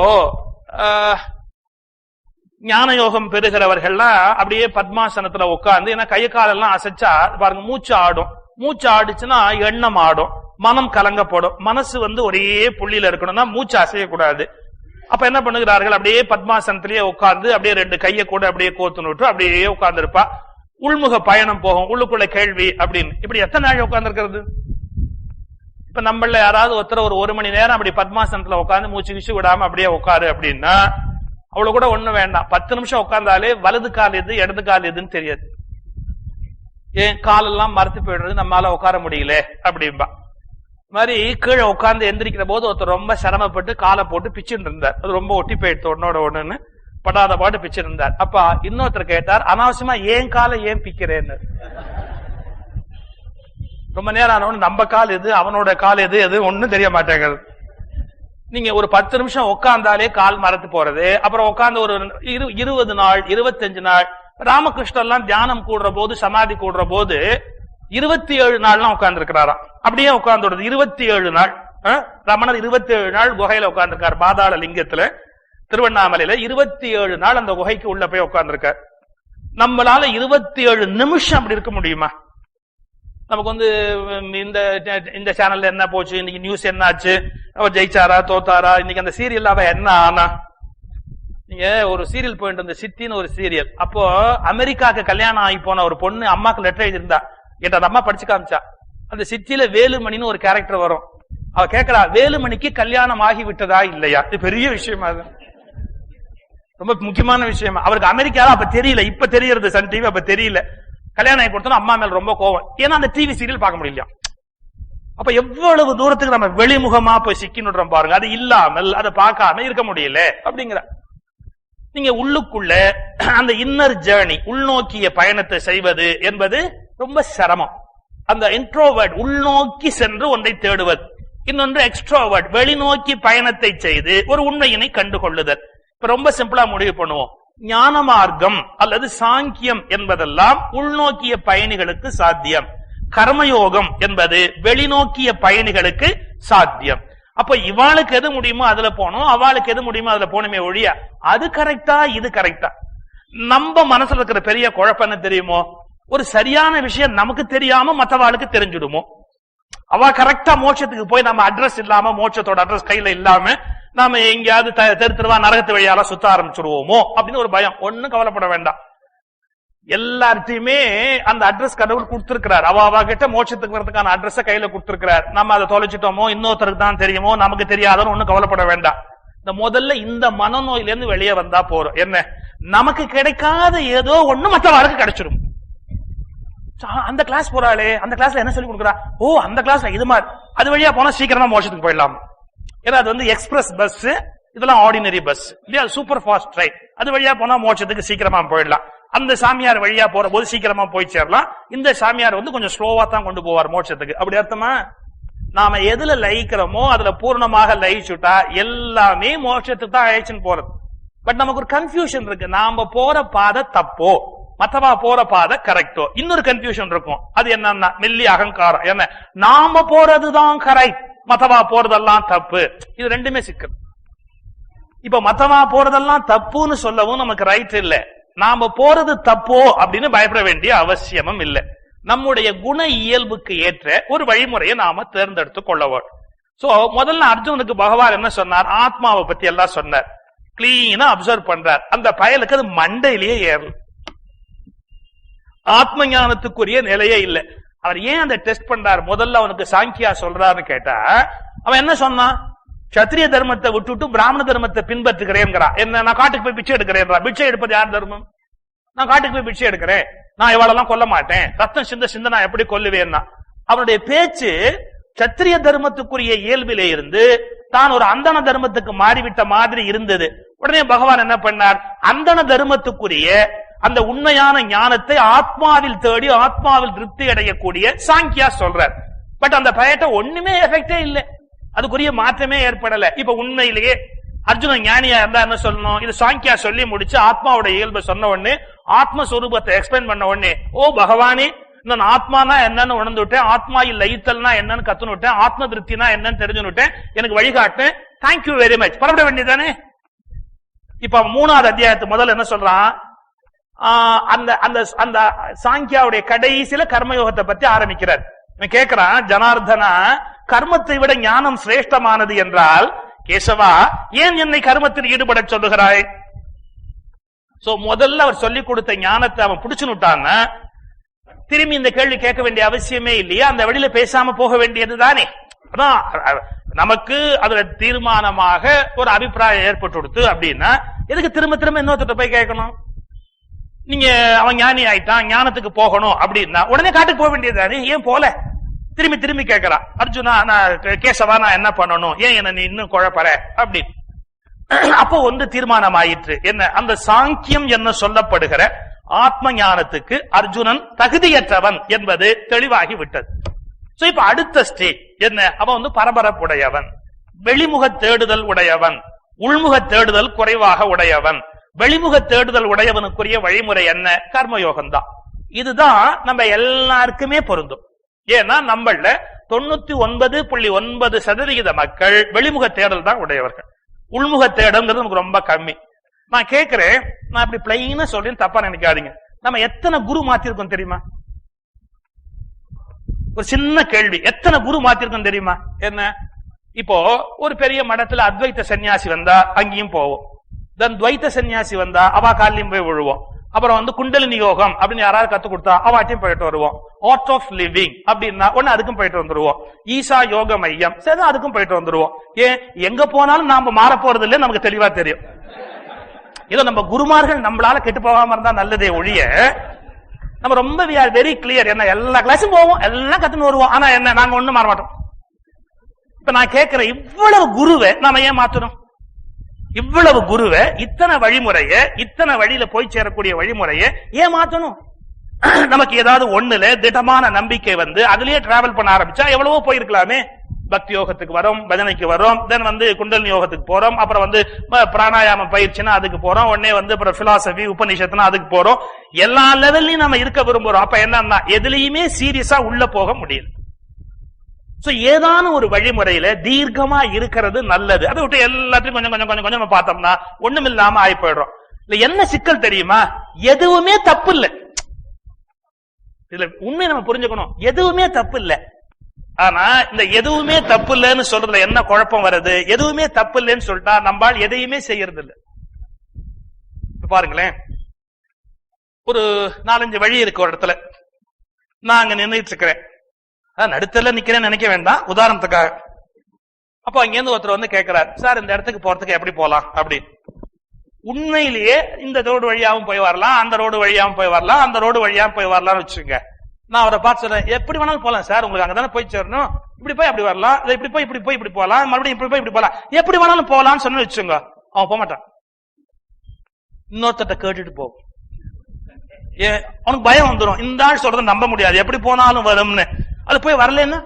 ஞான யோகம் பெறுகிறவர்கள்லாம் அப்படியே பத்மாசனத்துல உட்கார்ந்து, ஏன்னா கைய காலெல்லாம் அசைச்சா பாருங்க மூச்சு ஆடும். மூச்சு ஆடுச்சுன்னா எண்ணம் ஆடும், மனம் கலங்கப்படும். மனசு ஒரே புள்ளியில இருக்கணும்னா மூச்சு அசையக்கூடாது. அப்ப என்ன பண்ணுகிறார்கள், அப்படியே பத்மாசனத்திலேயே உட்கார்ந்து அப்படியே 2 கையை கூட அப்படியே கோத்து விட்டு அப்படியே உட்கார்ந்து இருப்பா. உள்முக பயணம் போகும், உள்ளுக்குள்ள கேள்வி அப்படின்னு. இப்படி எத்தனை நாள் உட்கார்ந்து இருக்கிறது? இப்ப நம்மள யாராவது ஒருத்தர் ஒரு 1 மணி நேரம் அப்படி பத்மாசனத்துல உட்கார்ந்து மூச்சு கிச்சு விடாம அப்படியே உட்காரு அப்படின்னா அவ்வளவு கூட ஒண்ணு வேண்டாம். 10 நிமிஷம் உட்கார்ந்தாலே வலது கால் எது இடது கால் எதுன்னு தெரியாது. ஏன் காலெல்லாம் மறுத்து போயிடுறது, நம்மளால உட்கார முடியல அப்படின்பா. மாதிரி கீழே உட்கார்ந்து எந்திரிக்கிற போது ஒருத்தர் ரொம்ப சிரமப்பட்டு காலை போட்டு பிச்சுட்டு இருந்தார். அது ரொம்ப ஒட்டி போயிடுத்து ஒன்னோட ஒண்ணுன்னு படாத பாட்டு பிச்சுட்டு இருந்தார். அப்ப இன்னொருத்தர் கேட்டார், அனாவசியமா ஏன் காலை ஏன் பிக்கிறேன்னு. ரொம்ப நேரம் ஆனவனு நம்ம கால் எது அவனோட கால் எது எது ஒன்னும் தெரிய மாட்டேங்குது. நீங்க ஒரு 10 நிமிஷம் உட்கார்ந்தாலே கால் மரத்து போறது. அப்புறம் உட்கார்ந்து ஒரு 20 நாள் 25 நாள் ராமகிருஷ்ணன் எல்லாம் தியானம் கூடுற போது சமாதி கூடுற போது 27 நாள்லாம் உட்கார்ந்து இருக்கிறாராம். அப்படியே உட்கார்ந்து 27 நாள் ரமணர் 27 நாள் குகையில உட்கார்ந்துருக்காரு. பாதாள லிங்கத்துல திருவண்ணாமலையில 27 நாள் அந்த குகைக்கு உள்ள போய் உட்கார்ந்துருக்காரு. நம்மளால 27 நிமிஷம் அப்படி இருக்க முடியுமா? நமக்கு வந்து இந்த சேனல்ல என்ன போச்சு, இன்னைக்கு நியூஸ் என்ன ஆச்சு, அவர் ஜெயிச்சாரா தோத்தாரா, இன்னைக்கு அந்த சீரியல் அவ என்ன ஆனா. நீங்க ஒரு சீரியல் போயிட்டு இருந்த சித்தின்னு ஒரு சீரியல், அப்போ அமெரிக்காவுக்கு கல்யாணம் ஆகி போன ஒரு பொண்ணு அம்மாக்கு லெட்டர் எழுதிருந்தா. என்ற அந்த அம்மா படிச்சு காமிச்சா. அந்த சித்தியில வேலுமணின்னு ஒரு கேரக்டர் வரும். அவ கேட்கிறா, வேலுமணிக்கு கல்யாணம் ஆகி விட்டதா இல்லையா? இது பெரிய விஷயமா, அது ரொம்ப முக்கியமான விஷயம். அவருக்கு அமெரிக்கால அப்ப தெரியல, இப்ப தெரியறது சன் டிவி, அப்ப தெரியல. கல்யாணம் ஆகி கொடுத்தோம், அம்மா மேல ரொம்ப கோவம். ஏன்னா அந்த டிவி சீரியல் பார்க்க முடியலையா. அப்ப எவ்வளவு தூரத்துக்கு நம்ம வெளிமுகமா போய் சிக்கினுடுறோம் பாருங்க. அது இல்லாமல் அதை பார்க்காம இருக்க முடியல அப்படிங்கிற. நீங்க உள்ளுக்குள்ள அந்த இன்னர் ஜேர்னி, உள்நோக்கிய பயணத்தை செய்வது என்பது ரொம்ப சிரமம். அந்த இன்ட்ரோவர்ட் உள்நோக்கி சென்று ஒன்றை தேடுவது, இன்னொன்று எக்ஸ்ட்ரோவர்ட் வெளிநோக்கி பயணத்தை செய்து ஒரு உண்மையினை கண்டுகொள்ளுதல். இப்ப ரொம்ப சிம்பிளா முடிவு பண்ணுவோம். ஞான மார்க்கம் அல்லது சாங்கியம் என்பதெல்லாம் உள்நோக்கிய பயணிகளுக்கு சாத்தியம். கர்மயோகம் என்பது வெளிநோக்கிய பயணிகளுக்கு சாத்தியம். அப்ப இவாளுக்கு எது முடியுமோ அதுல போனோம், அவளுக்கு எது முடியுமோ அதுல போனமே ஒழிய அது கரெக்டா இது கரெக்டா. நம்ம மனசுல இருக்கிற பெரிய குழப்பம் என்ன தெரியுமோ, ஒரு சரியான விஷயம் நமக்கு தெரியாம மற்றவாளுக்கு தெரிஞ்சுடுமோ. அவ கரெக்டா மோட்சத்துக்கு போய் நம்ம அட்ரஸ் இல்லாம, மோட்சத்தோட அட்ரஸ் கையில இல்லாம நாம எங்கேயாவது தெருவா நரகத்து வழியால சுத்த ஆரம்பிச்சுடுவோமோ அப்படின்னு ஒரு பயம். ஒன்னும் கவலைப்பட வேண்டாம். எல்லார்ட்டையுமே அந்த அட்ரஸ் கடவுள் கொடுத்திருக்கிறார். அவ கிட்ட மோட்சத்துக்கு வரதுக்கான அட்ரஸ் கையில கொடுத்திருக்கிறார். நம்ம அதை தொலைச்சிட்டோமோ, இன்னொருத்தருக்கு தான் தெரியுமோ, நமக்கு தெரியாதோ ஒன்னும் கவலைப்பட வேண்டாம். இந்த முதல்ல இந்த மனநோயில இருந்து வெளியே வந்தா போறோம். என்ன, நமக்கு கிடைக்காத ஏதோ ஒண்ணு மற்றவருக்கு கிடைச்சிடும். அந்த கிளாஸ் போறாளே, அந்த கிளாஸ்ல என்ன சொல்லி கொடுக்குறா, ஓ அந்த கிளாஸ்ல இது மாதிரி, அது வழியா போனா சீக்கிரமா மோட்சத்துக்கு போயிடலாம். ஏன்னா அது வந்து எக்ஸ்பிரஸ் பஸ், இதெல்லாம் ஆர்டினரி பஸ் இல்லையா, சூப்பர் ஃபாஸ்ட் ட்ரெயின். அது வழியா போனா மோட்சத்துக்கு சீக்கிரமா போயிடலாம். அந்த சாமியார் வழியா போற போது சீக்கிரமா போய் சேரலாம். இந்த சாமியார் வந்து கொஞ்சம் ஸ்லோவா தான் கொண்டு போவார் மோட்சத்துக்கு. அப்படி அர்த்தமா? நாம எதுல லயிக்கிறோமோ அதுல பூர்ணமாக லயிச்சுட்டா எல்லாமே மோட்சத்துக்கு தான் அழைச்சுன்னு போறது. பட் நமக்கு ஒரு கன்ஃபியூஷன் இருக்கு. நாம போற பாதை தப்போ, மத்தவா போற பாதை கரெக்டோ. இன்னொரு கன்ஃபியூஷன் இருக்கும். அது என்னன்னா மெல்லி அகங்காரம். என்ன, நாம போறதுதான் கரெக்ட், மத்தவா போறதெல்லாம் தப்பு. இது ரெண்டுமே சிக்கல். இப்ப மத்தவா போறதெல்லாம் தப்புன்னு சொல்லவும் நமக்கு ரைட் இல்ல, நாம போறது தப்போ அப்படின்னு பயப்பட வேண்டிய அவசியமும் இல்லை. நம்முடைய குண இயல்புக்கு ஏற்ற ஒரு வழிமுறையை நாம தேர்ந்தெடுத்து கொள்ள வேண்டும். சோ முதல்ல அர்ஜுனுக்கு பகவான் என்ன சொன்னார், ஆத்மாவை பத்தி எல்லாம் சொன்னார். கிளீனா அப்சர்வ் பண்றார். அந்த பயலுக்கு அது மண்டையிலேயே ஏறல, ஆத்ம ஞானத்துக்குரிய நிலையே இல்லை. அவர் ஏன் அந்த டெஸ்ட் பண்றார்? முதல்ல அவனுக்கு சாங்கியா சொல்றாருன்னு கேட்டா, அவன் என்ன சொன்னான், சத்திரிய தர்மத்தை விட்டுட்டு பிராமண தர்மத்தை பின்பற்றுகிறேன். என்ன, நான் காட்டுக்கு போய் பிச்சை எடுக்கிறேன். பிச்சை எடுப்பது யார் தர்மம்? நான் காட்டுக்கு போய் பிச்சை எடுக்கிறேன், நான் இவளெல்லாம் கொல்ல மாட்டேன், ரத்தம் சிந்த நான் எப்படி கொல்லுவேன்னா. அவனுடைய பேச்சு சத்திரிய தர்மத்துக்குரிய இயல்பிலே இருந்து தான் ஒரு அந்தன தர்மத்துக்கு மாறிவிட்ட மாதிரி இருந்தது. உடனே பகவான் என்ன பண்ணார், அந்தன தர்மத்துக்குரிய அந்த உண்மையான ஞானத்தை ஆத்மாவில் தேடி ஆத்மாவில் திருப்தி அடையக்கூடிய சாங்கியா சொல்றார். பட் அந்த பயத்தை ஒண்ணுமே எஃபெக்டே இல்லை, அதுக்குரிய மாற்றமே ஏற்படல. இப்ப உண்மையிலேயே அர்ஜுனன் ஞானியா இருந்தா என்ன சொல்லணும், இது சாங்கியா சொல்லி முடிச்சு ஆத்மாவோட இயல்பை சொன்ன உடனே, ஆத்மஸ்வரூபத்தை எக்ஸ்பிளைன் பண்ண உடனே, ஓ பகவானே, நான் ஆத்மானா என்னன்னு உணர்ந்துட்டேன், ஆத்மா லயித்தல்னா என்னன்னு கத்துனுட்டேன், ஆத்ம திருப்தினா என்னன்னு தெரிஞ்சுனுட்டேன், எனக்கு வழிகாட்டு, தேங்க்யூ வெரி மச், பரவிட வேண்டியதானே. இப்ப 3வது அத்தியாயத்து முதல்ல என்ன சொல்றான், அந்த அந்த அந்த சாங்கியாவுடைய கடைசியில கர்மயோகத்தை பத்தி ஆரம்பிக்கிறார். கேட்கிறான், ஜனார்தனா, கர்மத்தை விட ஞானம் சிரேஷ்டமானது என்றால் கேசவா ஏன் என்னை கர்மத்தில் ஈடுபட சொல்லுகிறாய்? சோ முதல்ல அவர் சொல்லிக் கொடுத்த ஞானத்தை அவன் பிடிச்சுட்டான்னா திரும்பி இந்த கேள்வி கேட்க வேண்டிய அவசியமே இல்லையா, அந்த வழியில பேசாம போக வேண்டியதுதானே. அதான் நமக்கு அதுல தீர்மானமாக ஒரு அபிப்பிராயம் ஏற்பட்டு கொடுத்து அப்படின்னா எதுக்கு திரும்ப திரும்ப இன்னொருத்த போய் கேட்கணும்? நீங்க அவன் ஞானி ஆயிட்டான், ஞானத்துக்கு போகணும் அப்படின்னா உடனே காட்டுக்கு போக வேண்டியதுதானே, ஏன் போல? திரும்பி திரும்பி கேட்கிறான், அர்ஜுனா நான் கேசவா நான் என்ன பண்ணணும், ஏன் என்ன நீ இன்னும் குழப்பற அப்படின்னு. அப்போ ஒன்று தீர்மானம் ஆயிற்று. என்ன, அந்த சாங்கியம் என்ன சொல்லப்படுகிற ஆத்ம ஞானத்துக்கு அர்ஜுனன் தகுதியற்றவன் என்பது தெளிவாகி விட்டது. சோ இப்ப அடுத்த ஸ்டேஜ் என்ன? அவன் பரபரப்புடையவன், வெளிமுக தேடுதல் உடையவன், உள்முக தேடுதல் குறைவாக உடையவன். வெளிமுக தேடுதல் உடையவனுக்குரிய வழிமுறை என்ன? கர்மயோகம் தான். இதுதான் நம்ம எல்லாருக்குமே பொருந்தும். ஏன்னா நம்மள 99.9% மக்கள் வெளிமுக தேடல் தான் உடையவர்கள். உள்முக தேடல்ங்கிறது நமக்கு ரொம்ப கம்மி. நான் கேட்கிறேன், நான் இப்படி பிளைனா சொல்றேன், தப்பா நினைக்காதீங்க. நம்ம எத்தனை குரு மாத்திருக்கோம் தெரியுமா? ஒரு சின்ன கேள்வி, எத்தனை குரு மாத்திருக்கோம் தெரியுமா? என்ன? இப்போ ஒரு பெரிய மடத்துல அத்வைத்த சன்னியாசி வந்தா அங்கேயும் போவோம், தென் துவைத்த சன்னியாசி வந்தா அவ காலையும் போய் விழுவோம். அப்புறம் குண்டலினி யோகம் அப்படின்னு யாராவது கத்து கொடுத்தா அவாட்டையும் போயிட்டு வருவோம். ஆர்ட் ஆஃப் லிவிங் அப்படின்னா ஒன்னு அதுக்கும் போயிட்டு வந்துருவோம். ஈசா யோக மையம் சரி அதுக்கும் போயிட்டு வந்துருவோம். ஏன்? எங்க போனாலும் நாம மாற போறது இல்லை, நமக்கு தெளிவா தெரியும். இதோ நம்ம குருமார்கள் நம்மளால கெட்டு போகாம இருந்தா நல்லதே ஒழிய, நம்ம ரொம்ப வெரி கிளியர். என்ன? எல்லா கிளாஸும் போவோம், எல்லாம் கத்துன்னு வருவோம். ஆனா என்ன? நாங்க ஒண்ணும் மாற மாட்டோம். இப்ப நான் கேட்கிறேன், இவ்வளவு குருவை நாம ஏன் மாத்தணும்? இவ்வளவு குருவை, இத்தனை வழிமுறைய, இத்தனை வழியில போய் சேரக்கூடிய வழிமுறைய ஏன் மாத்தணும்? நமக்கு ஏதாவது ஒண்ணுல திடமான நம்பிக்கை அதுலயே டிராவல் பண்ண ஆரம்பிச்சா எவ்வளவோ போயிருக்கலாமே. பக்தி யோகத்துக்கு வரோம், பஜனைக்கு வரோம், தென் குண்டலினி யோகத்துக்கு போறோம், அப்புறம் பிராணாயாம பயிற்சினா அதுக்கு போறோம், உடனே அப்புறம் பிலாசபி உபநிஷத்துனா அதுக்கு போறோம். எல்லா லெவல்லையும் நம்ம இருக்க விரும்புறோம். அப்ப என்னன்னா எதுலயுமே சீரியஸா உள்ள போக முடியல. ஏதான ஒரு வழிமுறையில தீர்க்கமா இருக்கிறது நல்லது. அதை விட்டு எல்லாத்தையும் கொஞ்சம் கொஞ்சம் கொஞ்சம் கொஞ்சம் பார்த்தோம்னா ஒண்ணும் இல்லாம ஆகி போயிடுறோம். இல்ல என்ன சிக்கல் தெரியுமா? எதுவுமே தப்பு இல்ல. இதுல உண்மை நம்ம புரிஞ்சுக்கணும், எதுவுமே தப்பு இல்ல. ஆனா இந்த எதுவுமே தப்பு இல்லைன்னு சொல்றதுல என்ன குழப்பம் வருது? எதுவுமே தப்பு இல்லைன்னு சொல்லிட்டா நம்மால் எதையுமே செய்யறது இல்ல. பாருங்களேன், ஒரு 4-5 வழி இருக்கு ஒரு இடத்துல, நான் அங்க நின்றுட்டு இருக்கிறேன். நடுத்தல நிக்கிறேன்னு நினைக்க வேண்டாம், உதாரணத்துக்காக. அப்ப அங்கிருந்து ஒருத்தர் கேட்கிறார், சார் இந்த இடத்துக்கு போறதுக்கு எப்படி போலாம் அப்படி. உண்மையிலேயே இந்த ரோடு வழியாவும் போய் வரலாம், அந்த ரோடு வழியாவும் போய் வரலாம், அந்த ரோடு வழியாவும் போய் வரலாம்னு வச்சுங்க. நான் அவரை பார்த்து சொல்றேன், எப்படி வேணாலும் போலாம் சார், உங்களுக்கு அங்கதானே போய் சேரணும், இப்படி போய் அப்படி வரலாம், இப்படி போய் இப்படி போய் இப்படி போலாம், மறுபடியும் இப்படி போய் இப்படி போலாம், எப்படி வேணாலும் போலாம்னு சொன்னு வச்சுங்க. அவன் போக மாட்டான், இன்னொருத்த கேட்டுட்டு போகும். அவனுக்கு பயம் வந்துடும், இந்த ஆள் சொல்றதை நம்ப முடியாது, எப்படி போனாலும் வரும்னு. அது போய் வரலன்னா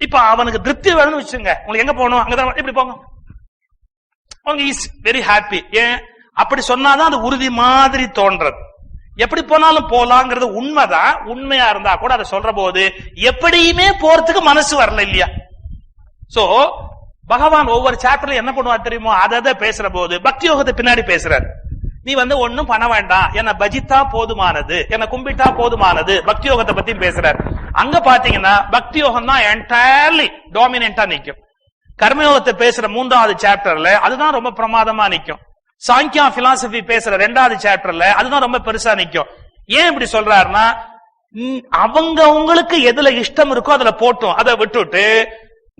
இப்ப அவனுக்கு திருப்தி வேணும்னு வச்சுங்க, உங்களுக்கு எங்க போகணும் அங்கதான் இப்படி போங்க, அவங்க இஸ் வெரி ஹாப்பி. ஏன் அப்படி சொன்னாதான் அது உறுதி மாதிரி தோன்றது. எப்படி போனாலும் போலாங்கிறது உண்மைதான். உண்மையா இருந்தா கூட அதை சொல்ற போது எப்படியுமே போறதுக்கு மனசு வரல இல்லையா? சோ பகவான் ஒவ்வொரு சாப்டர்ல என்ன பண்ணுவார் தெரியுமோ, அதை பேசுற போது பக்தி யோகத்தை பின்னாடி பேசுறாரு. நீ ஒன்னும் பண்ண வேண்டாம், என்ன பஜித்தா போதுமானது, என்ன கும்பிட்டா போதுமானது, பக்தி யோகத்தை பத்தி பேசுறாரு. அங்க பாத்தீங்கன்னா பக்தி யோகம் தான் என்டையர்லி டாமினன்டா நிக்கும். கர்மயோகத்தை பேசுற 3வது சாப்டர்ல அதுதான் ரொம்ப பிரமாதமா நிக்கும். சாங்கியா பிலாசபி பேசுற 2வது சாப்டர்ல அதுதான் ரொம்ப பெருசா நிக்கும். ஏன் இப்படி சொல்றாருன்னா, அவங்க உங்களுக்கு எதுல இஷ்டம் இருக்கோ அதுல போட்டோம், அதை விட்டுட்டு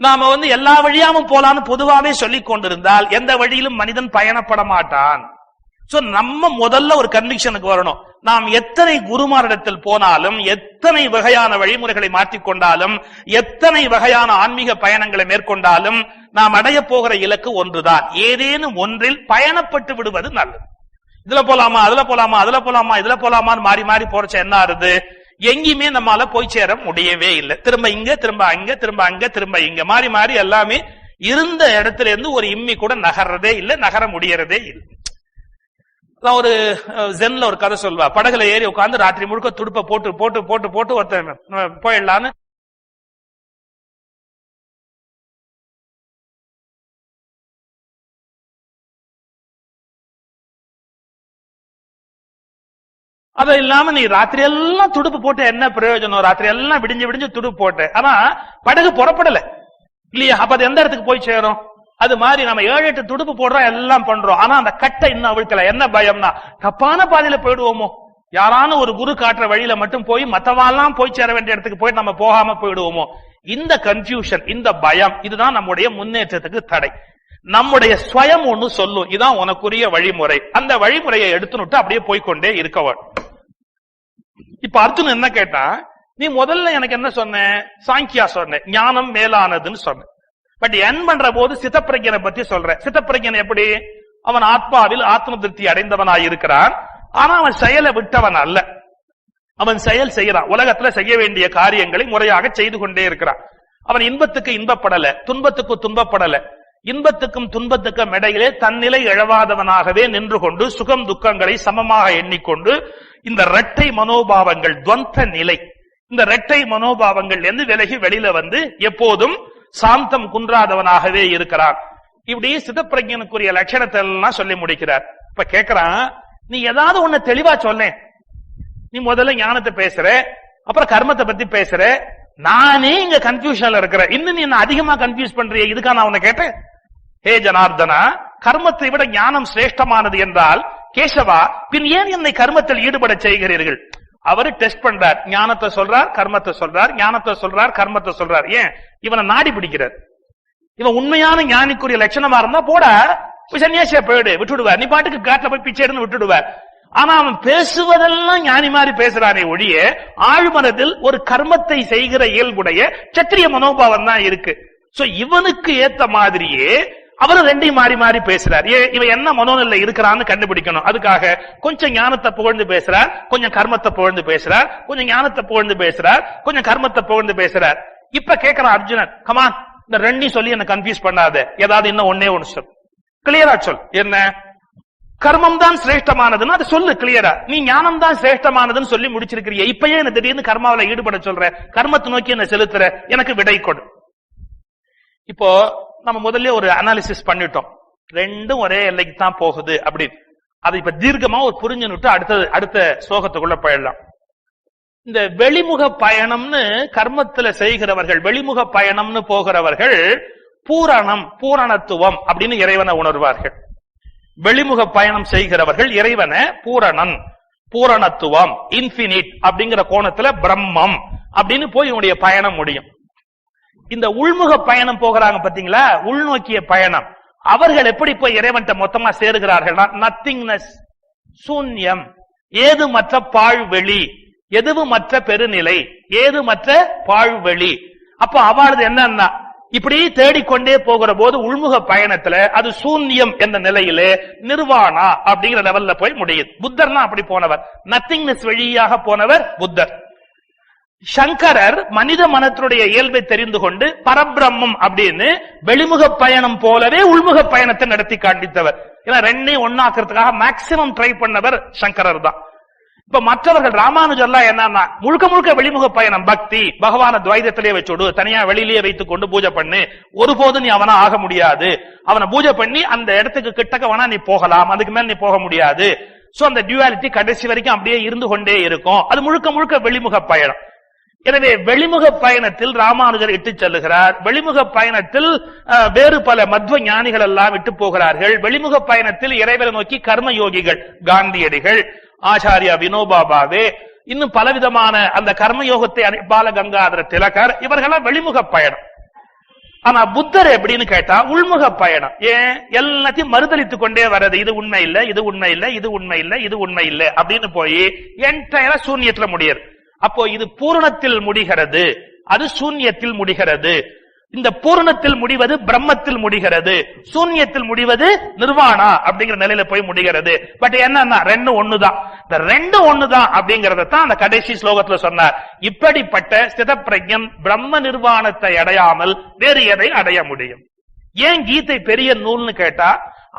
நாம எல்லா வழியாவும் போலான்னு பொதுவாவே சொல்லிக் கொண்டிருந்தால் எந்த வழியிலும் மனிதன் பயணப்பட மாட்டான். நம்ம முதல்ல ஒரு கன்விக்ஷனுக்கு வரணும். நாம் எத்தனை குருமாரிடத்தில் போனாலும், எத்தனை வகையான வழிமுறைகளை மாற்றிக்கொண்டாலும், எத்தனை வகையான ஆன்மீக பயணங்களை மேற்கொண்டாலும் நாம் அடைய போகிற இலக்கு ஒன்றுதான். ஏதேனும் ஒன்றில் பயணப்பட்டு விடுவது நல்லது. இதுல போலாமா, அதுல போலாமா, அதுல போலாமா, இதுல போலாமான்னு மாறி மாறி போறச்ச என்ன ஆறுது? எங்கேயுமே நம்மால போய் சேர முடியவே இல்லை. திரும்ப இங்க, திரும்ப அங்க, திரும்ப அங்க, திரும்ப இங்க, மாறி மாறி எல்லாமே இருந்த இடத்துல இருந்து ஒரு இம்மி கூட நகர்றதே இல்லை, நகர முடியறதே இல்லை. நான் ஒரு ஜென்ல ஒரு கதை சொல்வா, படகுல ஏறி உட்கார்ந்து ராத்திரி முழுக்க துடுப்ப போட்டு போட்டு போட்டு போட்டு ஒருத்தன் போயிடலான்னு அது இல்லாம நீ ராத்திரி எல்லாம் துடுப்பு போட்டு என்ன பிரயோஜனம்? ராத்திரி எல்லாம் விடிஞ்சு விடிஞ்சு துடுப்பு போட்டு, ஆனா படகு புறப்படல இல்லையா? அப்ப அது எந்த இடத்துக்கு போய் சேரும்? அது மாதிரி நம்ம 7-8 துடுப்பு போடுறோம், எல்லாம் பண்றோம், ஆனா அந்த கட்டை இன்னும் அவிழ்க்கல. என்ன பயம்னா தப்பான பாதையில போயிடுவோமோ, யாரான ஒரு குரு காட்டுற வழியில மட்டும் போய் மத்தவாலாம் போய் சேர வேண்டிய இடத்துக்கு போய் நம்ம போகாம போயிடுவோமோ. இந்த கன்ஃபியூஷன், இந்த பயம், இதுதான் நம்முடைய முன்னேற்றத்துக்கு தடை. நம்முடைய ஸ்வயம் ஒண்ணு சொல்லும், இதான் உனக்குரிய வழிமுறை, அந்த வழிமுறையை எடுத்துனுட்டு அப்படியே போய்கொண்டே இருக்கவன். இப்ப அர்ஜுன் என்ன கேட்டா, நீ முதல்ல எனக்கு என்ன சொன்ன? சாங்கியா சொன்ன, ஞானம் மேலானதுன்னு சொன்ன. பட் என் பண்ற போது சித்தப்பிரஜனை பத்தி சொல்ற. சித்தப்பிரஜன் எப்படி? அவன் ஆத்மாவில் ஆத்ம திருப்தி அடைந்தவனாய் இருக்கிறான், ஆனா அவன் செயலை விட்டவன் அல்ல. அவன் செயல் செய்யறான், உலகத்துல செய்ய வேண்டிய காரியங்களை முறையாக செய்து கொண்டே இருக்கிறான். அவன் இன்பத்துக்கு இன்பப்படல, துன்பத்துக்கு துன்பப்படல. இன்பத்துக்கும் துன்பத்துக்கும் இடையிலே தன்னிலை இழவாதவனாகவே நின்று கொண்டு சுகம் துக்கங்களை சமமாக எண்ணிக்கொண்டு இந்த இரட்டை மனோபாவங்கள், துவந்த நிலை, இந்த இரட்டை மனோபாவங்கள் என்று விலகி வெளியில வந்து எப்போதும் சாந்தம் குன்றாதவனாகவே இருக்கிறான். இப்படி சிதப்பிரஜனுக்குரிய லட்சணத்தை எல்லாம் சொல்லி முடிக்கிறார். இப்ப கேட்கிறான், நீ ஏதாவது ஒண்ணு தெளிவா சொல்ல. நீ முதல்ல ஞானத்தை பேசுற, அப்புறம் கர்மத்தை பத்தி பேசுற. நானே இங்க கன்ஃபியூஷன்ல இருக்கிறேன், இன்னும் நீ என்ன அதிகமா கன்ஃபியூஸ் பண்றிய. இதுக்காக நான் உன்னை கேட்டேன். ஹே ஜனார்தனா, கர்மத்தை விட ஞானம் சிரேஷ்டமானது என்றால் கேசவா, பின் ஏன் என்னை கர்மத்தில் ஈடுபட செய்கிறீர்கள்? அவரு டெஸ்ட் பண்றார். ஞானத்தை சொல்றார், கர்மத்தை சொல்றார், ஞானத்தை சொல்றார், கர்மத்தை சொல்றார். ஏன்? இவனை நாடி பிடிக்கிறார். இவன் உண்மையான ஞானிக்குரிய லட்சணமா இருந்தா போட சன்னியாசியா போயிடு, விட்டுடுவார். நீ பாட்டுக்கு காட்டுல போய் பிச்சை எடுன்னு விட்டுடுவார். ஆனா அவன் பேசுவதெல்லாம் ஞானி மாதிரி பேசுறானே ஒழிய ஆழ்மனதில் ஒரு கர்மத்தை செய்கிற இயல்புடைய சத்திரிய மனோபாவம் தான் இருக்கு. சோ இவனுக்கு ஏத்த மாதிரியே அவரு ரெண்டையும் மாறி மாறி பேசுறார். இவன் என்ன மனோநிலை இருக்கிறான்னு கண்டுபிடிக்கணும். அதுக்காக கொஞ்சம் ஞானத்தை புகழ்ந்து பேசுறார், கொஞ்சம் கர்மத்தை புகழ்ந்து பேசுறார், கொஞ்சம் ஞானத்தை புகழ்ந்து பேசுறார், கொஞ்சம் கர்மத்தை புகழ்ந்து பேசுறார். இப்ப கேட்கிறான் அர்ஜுனன், கமான் இந்த ரெண்டையும் சொல்லி என்ன கன்ஃபியூஸ் பண்ணாத, ஏதாவது இன்னும் ஒன்னே ஒன்னு சொல், கிளியரா சொல். என்ன? கர்மம் தான் சிரேஷ்டமானதுன்னு அது சொல்லு கிளியரா. நீ ஞானம் தான் சிரேஷ்டமானதுன்னு சொல்லி முடிச்சிருக்கிறிய, இப்பயே என்ன திடீர்னு கர்மாவில ஈடுபட சொல்ற, கர்மத்தை நோக்கி என்ன செலுத்துற, எனக்கு விடை கொடு. இப்போ நம்ம முதல்ல ஒரு அனாலிசிஸ் பண்ணிட்டோம், ரெண்டும் ஒரே எல்லைக்கு தான் போகுது அப்படின்னு. அதை இப்ப தீர்க்கமா ஒரு புரிஞ்சுட்டு அடுத்த ஸ்லோகத்துக்குள்ள போயிடலாம். இந்த வெளிமுக பயணம்னு கர்மத்துல செய்கிறவர்கள், வெளிமுக பயணம்னு போகிறவர்கள் பூரணம், பூரணத்துவம் அப்படின்னு இறைவனை உணர்வார்கள். வெளிமுக பயணம் செய்கிறவர்கள் இறைவனை பூரணன், பூரணத்துவம், இன்பினிட் அப்படிங்கிற கோணத்துல பிரம்மம் அப்படின்னு போய் இவனுடைய பயணம் முடியும். இந்த உள்முக பயணம் போகிறாங்க பாத்தீங்களா, உள்நோக்கிய பயணம், அவர்கள் எப்படி போய் இறைவன்ட்ட மொத்தமா சேருகிறார்கள்? நத்திங்னஸ், சூன்யம், ஏதுமற்ற பாழ்வெளி, எதுவுமற்ற பெருநிலை, ஏதுமற்ற பாழ்வெளி. அப்ப அவளது என்னன்னா இப்படி தேடிக்கொண்டே போகிற போது உள்முக பயணத்துல அது சூன்யம் என்ற நிலையிலே நிர்வாணா அப்படிங்கிற லெவல்ல போய் முடியுது. புத்தர்னா அப்படி போனவர், நத்திங்னஸ் வழியாக போனவர் புத்தர். சங்கரர் மனித மனத்தினுடைய இயல்பை தெரிந்து கொண்டு பரபிரம்மம் அப்படின்னு வெளிமுக பயணம் போலவே உள்முக பயணத்தை நடத்தி காண்பித்தவர். ஏன்னா ரெண்டையும் ஒன்னாக்குறதுக்காக மேக்சிமம் ட்ரை பண்ணவர் சங்கரர் தான். இப்ப மற்றவர்கள் ராமானுஜர்லாம் என்னன்னா முழுக்க முழுக்க வெளிமுக பயணம், பக்தி, பகவான துவைதத்திலே வச்சுடு, தனியா வெளியிலேயே வைத்துக் கொண்டு பூஜை பண்ணு, ஒருபோது நீ அவனா ஆக முடியாது, அவனை பூஜை பண்ணி அந்த இடத்துக்கு கிட்டக்க வேணா நீ போகலாம், அதுக்கு மேல நீ போக முடியாது. சோ அந்த டியூவாலிட்டி கடைசி வரைக்கும் அப்படியே இருந்து கொண்டே இருக்கும். அது முழுக்க முழுக்க வெளிமுக பயணம். எனவே வெளிமுக பயணத்தில் ராமானுஜர் இட்டு செல்லுகிறார். வெளிமுக பயணத்தில் வேறு பல மத்வ ஞானிகள் எல்லாம் விட்டு போகிறார்கள். வெளிமுக பயணத்தில் இறைவரை நோக்கி கர்ம யோகிகள், காந்தியடிகள், ஆச்சாரியா வினோபா பாவே, இன்னும் பலவிதமான அந்த கர்மயோகத்தை பால கங்காதர திலகர், இவர்களாம் வெளிமுக பயணம். ஆனா புத்தர் எப்படின்னு கேட்டா உள்முக பயணம். ஏன்? எல்லாத்தையும் மறுதளித்துக் கொண்டே வர்றது, இது உண்மை இல்ல, இது உண்மை இல்ல, இது உண்மை இல்ல, இது உண்மை இல்ல அப்படின்னு போய் என்டையரா சூன்யத்துல முடியாது. அப்போ இது பூரணத்தில் முடிகிறது, அது சூன்யத்தில் முடிகிறது. இந்த பூரணத்தில் முடிவது பிரம்மத்தில் முடிகிறது, சூன்யத்தில் முடிவது நிர்வாணா அப்படிங்கிற நிலையில போய் முடிகிறது. பட் என்னன்னா ரெண்டும் ஒண்ணுதான். இந்த ரெண்டும் ஒண்ணுதான் அப்படிங்கறத தான் அந்த கடைசி ஸ்லோகத்துல சொன்னார். இப்படிப்பட்ட ஸ்திதப்பிரஜன் பிரம்ம நிர்வாணத்தை அடையாமல் வேறு எதை அடைய முடியும்? ஏன் கீதை பெரிய நூல்னு கேட்டா,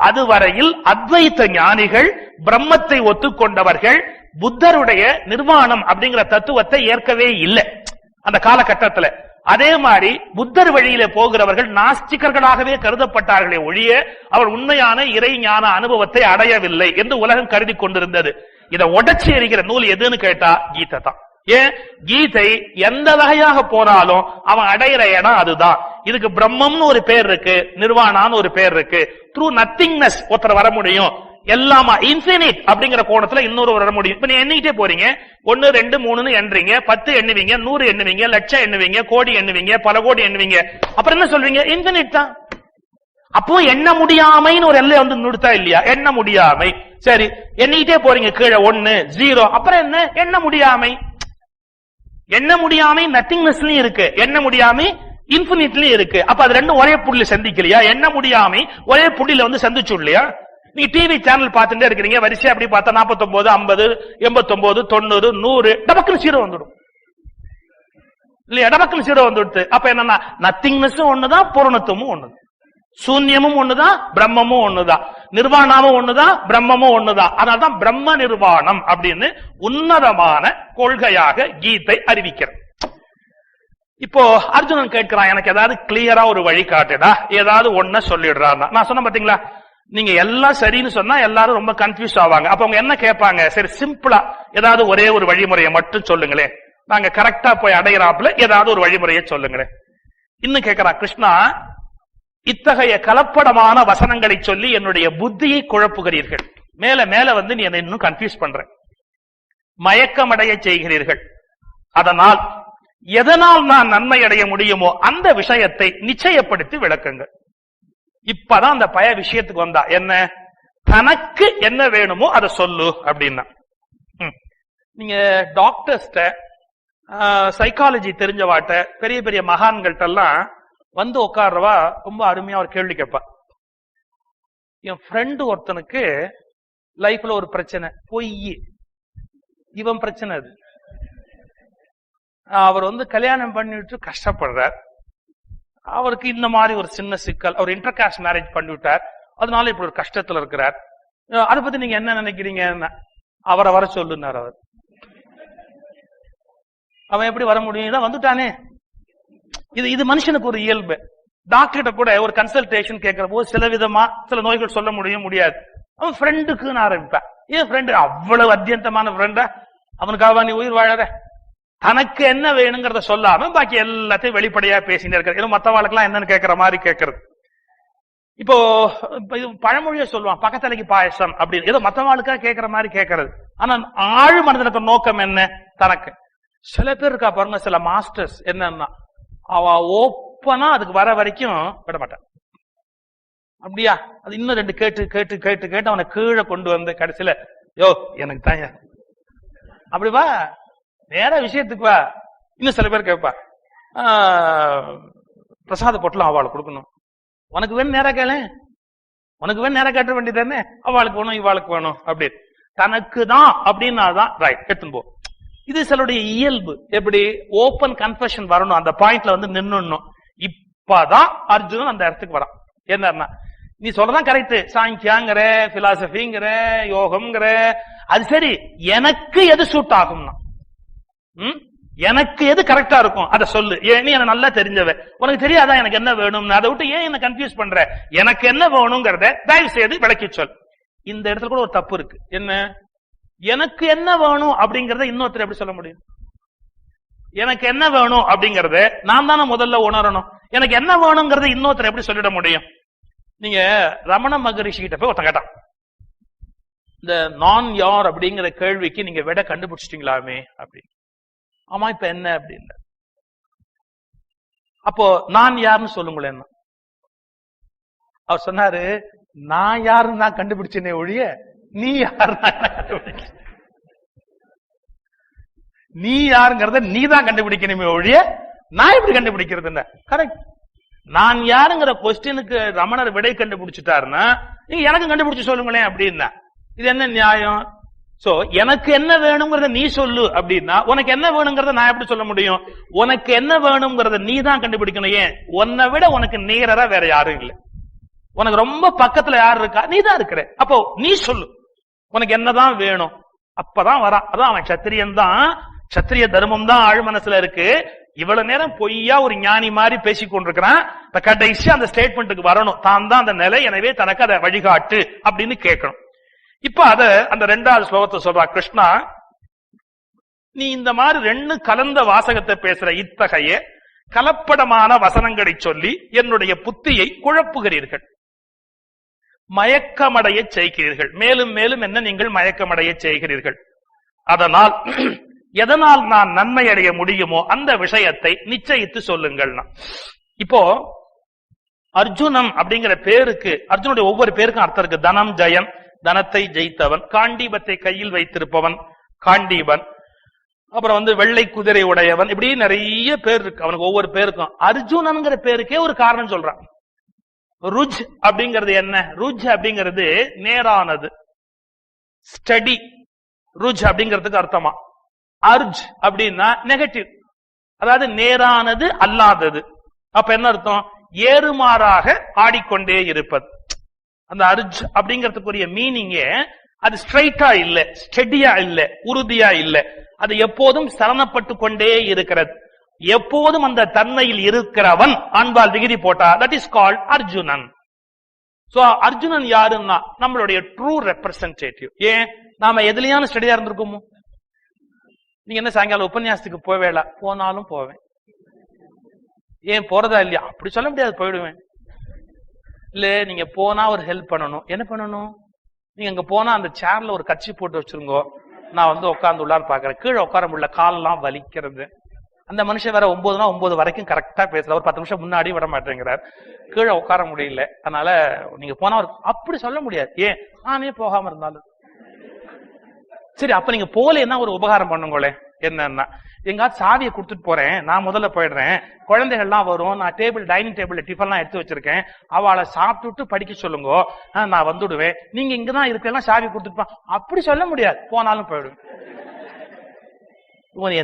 அதுவரையில் அத்வைத்த ஞானிகள், பிரம்மத்தை ஒத்துக்கொண்டவர்கள் புத்தருடைய நிர்வாணம் அப்படிங்கிற தத்துவத்தை ஏற்கவே இல்லை அந்த காலகட்டத்தில். அதே மாதிரி புத்தர் வழியில போகிறவர்கள் நாஸ்திகர்களாகவே கருதப்பட்டார்களே ஒழிய அவர் உண்மையான இறை ஞான அனுபவத்தை அடையவில்லை என்று உலகம் கருதி கொண்டிருந்தது. இதை உடைச்சி எறிகிற நூல் எதுன்னு கேட்டா கீதை தான். ஏன்? கீதை எந்த வகையாக போனாலும் அவன் அடையிற இடம் அதுதான். இதுக்கு பிரம்மம்னு ஒரு பேர் இருக்கு, நிர்வாணான்னு ஒரு பேர் இருக்கு. த்ரூ நத்திங்னஸ் ஒருத்தர் வர முடியும், எல்லாமா இன்ஃபினிட் அப்படிங்கிற கோணத்துல இன்னொரு வர முடியும். இப்ப நீ எண்ணிக்கிட்டே போறீங்க, 1 2 3 எண்றீங்க, 10 எண்ணுவீங்க, 100 எண்ணுவீங்க, லட்சம் எண்ணுவீங்க, கோடி எண்ணுவீங்க, பல கோடி எண்ணுவீங்க, அப்புறம் என்ன சொல்வீங்க? இன்ஃபினிட் தான். அப்போ எண்ண முடியாமைன்னு ஒரு எல்லை வந்து நிறுத்தா இல்லையா? எண்ண முடியாமை. சரி, எண்ணிக்கிட்டே போறீங்க, கீழே 1 0, அப்புறம் என்ன? எண்ண முடியாமை. எண்ண முடியாமை நத்திங்னஸ்லயும் இருக்கு, எண்ண முடியாமை இன்ஃபினிட்லயும் இருக்கு. அப்ப அது ரெண்டும் ஒரே புள்ளில சந்திக்கலையா? எண்ண முடியாமை ஒரே புள்ளில வந்து சந்திச்சு இல்லையா? நீ டிவி சேனல் பார்த்துட்டே இருக்கிறீங்க, வரிசையா அப்படி பார்த்தா 49, 50, 89, 90, 100 டபக்குன்னு 0 வந்துடும் இல்லையா? டபக்குன்னு 0 வந்துடுது. அப்ப என்னன்னா நத்திங்னஸும் ஒண்ணுதான், பூரணத்துவமும் ஒண்ணுதான், சூன்யமும் ஒண்ணுதான், பிரம்மமும் ஒண்ணுதான், நிர்வாணமும் ஒண்ணுதான், பிரம்மமும் ஒண்ணுதான். அதனால்தான் பிரம்ம நிர்வாணம் அப்படின்னு உன்னதமான கொள்கையாக கீதை அறிவிக்கிறது. இப்போ அர்ஜுனன் கேட்கிறான், எனக்கு ஏதாவது கிளியரா ஒரு வழி காட்டுடா, ஏதாவது ஒன்ன சொல்லிடுறான். நான் சொன்ன பாத்தீங்களா, நீங்க எல்லாம் சரின்னு சொன்னா எல்லாரும் ரொம்ப கன்ஃபியூஸ் ஆவாங்க. அப்ப அவங்க என்ன கேட்பாங்க, சரி சிம்பிளா ஏதாவது ஒரே ஒரு வழிமுறையை மட்டும் சொல்லுங்களேன், நாங்க கரெக்டா போய் அடையிறாப்புல ஏதாவது ஒரு வழிமுறையை சொல்லுங்களேன். இன்னும் கேட்கிறான், கிருஷ்ணா இத்தகைய கலப்படமான வசனங்களை சொல்லி என்னுடைய புத்தியை குழப்புகிறீர்கள், மேல மேல வந்து நீ என்ன இன்னும் கன்ஃபியூஸ் பண்ற, மயக்கமடைய செய்கிறீர்கள். அதனால் எதனால் நான் நன்மை அடைய முடியுமோ அந்த விஷயத்தை நிச்சயப்படுத்தி விளக்குங்க. இப்பதான் அந்த பய விஷயத்துக்கு வந்தா, என்ன தனக்கு என்ன வேணுமோ அதை சொல்லு அப்படின்னா. நீங்க டாக்டர்ஸ்ட, சைக்காலஜி தெரிஞ்சவாட்ட, பெரிய பெரிய மகான்கள்ட்ட எல்லாம் வந்து உட்கார்றவா ரொம்ப அருமையா ஒரு கேள்வி கேட்பா. என் ஃப்ரெண்டு ஒருத்தனுக்கு லைஃப்ல ஒரு பிரச்சனை, பொய், இவன் பிரச்சனை அது. அவர் வந்து கல்யாணம் பண்ணிட்டு கஷ்டப்படுறார், அவருக்கு இந்த மாதிரி ஒரு சின்ன சிக்கல், அவர் இன்டர்காஸ்ட் மேரேஜ் பண்ணிவிட்டார், அதனால இப்படி ஒரு கஷ்டத்துல இருக்கிறார், அதை பத்தி நீங்க என்ன நினைக்கிறீங்க, அவரை வர சொல்லுனார். அவன் எப்படி வர முடியும், இதான் வந்துட்டானே. இது மனுஷனுக்கு ஒரு இயல்பு. டாக்டர்கிட்ட கூட ஒரு கன்சல்டேஷன் கேட்கிற போது சில விதமா சில நோய்கள் சொல்ல முடியாது. அவன் ஃப்ரெண்டுக்குன்னு ஆரம்பிப்பான். ஏன் ஃப்ரெண்டு, அவ்வளவு அத்தியந்தமான ஃப்ரெண்டா, அவனுக்காக நீ உயிர் வாழற, தனக்கு என்ன வேணுங்கிறத சொல்லாம பாக்கி எல்லாத்தையும் வெளிப்படையா பேசிட்டு இருக்கிற, மத்தவாளுக்கெல்லாம் என்னன்னு கேட்கிற மாதிரி கேட்கறது. இப்போ பழமொழியா சொல்லுவான், பக்கத்தலைக்கு பாயசம் அப்படின்னு, ஏதோ மத்தவாளுக்கா கேட்கிற மாதிரி கேட்கறது. ஆனா ஆழ் மனதில் இருக்கிற நோக்கம் என்ன, தனக்கு. சில பேர் இருக்கா பாருங்க, சில மாஸ்டர்ஸ் என்னன்னா அவ ஓப்பனா அதுக்கு வர வரைக்கும் விட மாட்டான். அப்படியா, அது இன்னும் 2 கேட்டு கேட்டு கேட்டு கேட்டு அவனை கீழே கொண்டு வந்து கடைசியில யோ எனக்கு தாங்க அப்படி வா, வேற விஷயத்துக்கு வா. இன்னும் சில பேர் கேட்பா, பிரசாத பொட்டலம் அவளுக்கு கொடுக்கணும், உனக்கு வேணும் நேரம் கேளு, உனக்கு வேணும் நேரம் கேட்ட வேண்டியதானே, அவளுக்கு வேணும் இவாளுக்கு வேணும் அப்படி தனக்கு தான் அப்படின்னாதான் ரைட் எடுத்துன்னு போ. இது சிலருடைய இயல்பு. எப்படி ஓபன் கன்ஃபெஷன் வரணும், அந்த பாயிண்ட்ல வந்து நின்னுடணும். இப்பதான் அர்ஜுனன் அந்த இடத்துக்கு வரான். என்ன நீ சொல்றதான் கரெக்ட், சாங்கியாங்கிற, பிலாசபிங்கிற, யோகம்ங்கிற, அது சரி, எனக்கு எது சூட் ஆகும்னா, எனக்கு எது கரெக்டா இருக்கும் அதை சொல்லு. ஏன் நீ என்ன நல்லா தெரிஞ்சவ, உனக்கு தெரியாதா எனக்கு என்ன வேணும்னு, அதை விட்டு ஏன் என்ன கன்ஃபியூஸ் பண்ற, எனக்கு என்ன வேணுங்கிறத தயவு செய்து விளக்கி சொல். இந்த இடத்துல கூட ஒரு தப்பு இருக்கு. என்ன, எனக்கு என்ன வேணும் அப்படிங்கறத இன்னொருத்தர் எப்படி சொல்ல முடியும்? எனக்கு என்ன வேணும் அப்படிங்கறத நான் தானே முதல்ல உணரணும். எனக்கு என்ன வேணுங்கிறத இன்னொருத்தர் எப்படி சொல்லிட முடியும்? நீங்க ரமண மகரிஷி கிட்ட போய் ஒருத்தன் கேட்டான், இந்த நான் யார் அப்படிங்கிற கேள்விக்கு நீங்க விட கண்டுபிடிச்சிட்டீங்களாமே அப்படின்னு. ஆமா, இப்ப என்ன அப்படின்னு. அப்போ நான் யாருன்னு சொல்லுங்களேன். அவர் சொன்னாரு, நான் யாருன்னு நான் கண்டுபிடிச்சேனே ஒழிய நீ யாரு, நீ யாருங்கிறத நீ தான் கண்டுபிடிக்கணுமே ஒழிய நான் எப்படி கண்டுபிடிக்கிறது? கரெக்ட். நான் யாருங்கிற கொஸ்டினுக்கு ரமணர் விடை கண்டுபிடிச்சிட்டாருன்னா நீங்க எனக்கு கண்டுபிடிச்சு சொல்லுங்களேன் அப்படின்னா இது என்ன நியாயம்? சோ எனக்கு என்ன வேணுங்கிறத நீ சொல்லு அப்படின்னா உனக்கு என்ன வேணுங்கிறத நான் எப்படி சொல்ல முடியும்? உனக்கு என்ன வேணுங்கிறத நீ தான் கண்டுபிடிக்கணும். ஏன், உன்னை விட உனக்கு நேரா வேற யாரும் இல்லை. உனக்கு ரொம்ப பக்கத்துல யாரு இருக்கா? நீ தான் இருக்கிற. அப்போ நீ சொல்லு உனக்கு என்னதான் வேணும். அப்பதான் வரான். அதான் அவன் சத்திரியன் தான், சத்திரிய தர்மம் தான் ஆழ் மனசுல இருக்கு. இவ்வளவு நேரம் பொய்யா ஒரு ஞானி மாதிரி பேசிக் கொண்டிருக்கிறான். கடைசி அந்த ஸ்டேட்மெண்ட்டுக்கு வரணும், தான் தான் அந்த நிலை, எனவே தனக்கு அதை வழிகாட்டு அப்படின்னு கேட்கணும். இப்ப அத அந்த 2வது ஸ்லோகத்தை சொல்றா, கிருஷ்ணா நீ இந்த மாதிரி 2 கலந்த வாசகத்தை பேசுற இத்தகைய கலப்படமான வசனங்களை சொல்லி என்னுடைய புத்தியை குழப்புகிறீர்கள், மயக்கமடைய செய்கிறீர்கள். மேலும் மேலும் என்ன நீங்கள் மயக்கமடைய செய்கிறீர்கள். அதனால் எதனால் நான் நன்மை அடைய முடியுமோ அந்த விஷயத்தை நிச்சயித்து சொல்லுங்கள். இப்போ அர்ஜுனன் அப்படிங்கிற பேருக்கு, அர்ஜுனுடைய ஒவ்வொரு பேருக்கும் அர்த்தம் இருக்கு. தனம் ஜெயம், தனத்தை ஜெயித்தவன். காண்டீபத்தை கையில் வைத்திருப்பவன் காண்டீபன். அப்புறம் வெள்ளை குதிரை உடையவன். இப்படி நிறைய பேர் இருக்கு அவனுக்கு, ஒவ்வொரு பேருக்கும். அர்ஜுனன்கிற பேருக்கே ஒரு காரணம் சொல்றான். ருஜ் அப்படிங்கிறது என்ன? ருஜ் அப்படிங்கிறது நேரானது, ஸ்டடி. ருஜ் அப்படிங்கிறதுக்கு அர்த்தமா. அர்ஜ் அப்படின்னா நெகட்டிவ், அதாவது நேரானது அல்லாதது. அப்ப என்ன அர்த்தம்? ஏறுமாறாக ஆடிக்கொண்டே இருப்பது. அந்த அர்ஜ் அப்படிங்கிறதுக்குரிய மீனிங்கே அது ஸ்ட்ரைட்டா இல்ல, ஸ்டெடியா இல்ல, உறுதியா இல்ல. அது எப்போதும் சலனப்பட்டு கொண்டே இருக்கிறது. எப்போதும் அந்த தன்மையில் இருக்கிறவன் ஆண்பால் விகுதி போட்டா that is called Arjunan. So Arjunan யாருன்னா நம்மளுடைய ட்ரூ ரெப்ரசன்டேட்டிவ். ஏன் நாம எதுலயான ஸ்டடியா இருந்திருக்கோமோ? நீங்க என்ன சாயங்காலம் உபன்யாசத்துக்கு போவேல? போனாலும் போவேன். ஏன் போறதா இல்லையா? அப்படி சொல்ல முடியாது, போயிடுவேன். இல்ல நீங்க போனா ஒரு ஹெல்ப் பண்ணணும். என்ன பண்ணணும்? நீங்க அங்க போனா அந்த சேர்ல ஒரு கட்சி போட்டு வச்சிருங்கோ, நான் உட்கார்ந்து உள்ளார் பாக்குறேன். கீழே உட்கார முடியல, காலெல்லாம் வலிக்கிறது. அந்த மனுஷன் வேற 9னா 9 வரைக்கும் கரெக்டா பேசுற, ஒரு 10 நிமிஷம் முன்னாடி விட மாட்டேங்கிறார். கீழே உட்கார முடியல, அதனால நீங்க போனா அப்படி சொல்ல முடியாது. ஏன் நானே போகாம இருந்தாலும் சரி. அப்ப நீங்க போலேன்னா ஒரு உபகாரம் பண்ணுங்களே. என்னன்னா, எங்காவது சாவியை கொடுத்துட்டு போறேன், நான் முதல்ல போயிடுறேன், குழந்தைகள்லாம் வரும், நான் டைனிங் டேபிள்ல டிஃபன்லாம் எடுத்து வச்சிருக்கேன், அவளை சாப்பிட்டுட்டு படிக்க சொல்லுங்க, நான் வந்துடுவேன், நீங்க இங்கதான் இருக்கலாம், சாவி கொடுத்துட்டு. அப்படி சொல்ல முடியாது. போனாலும் போயிடுவேன்.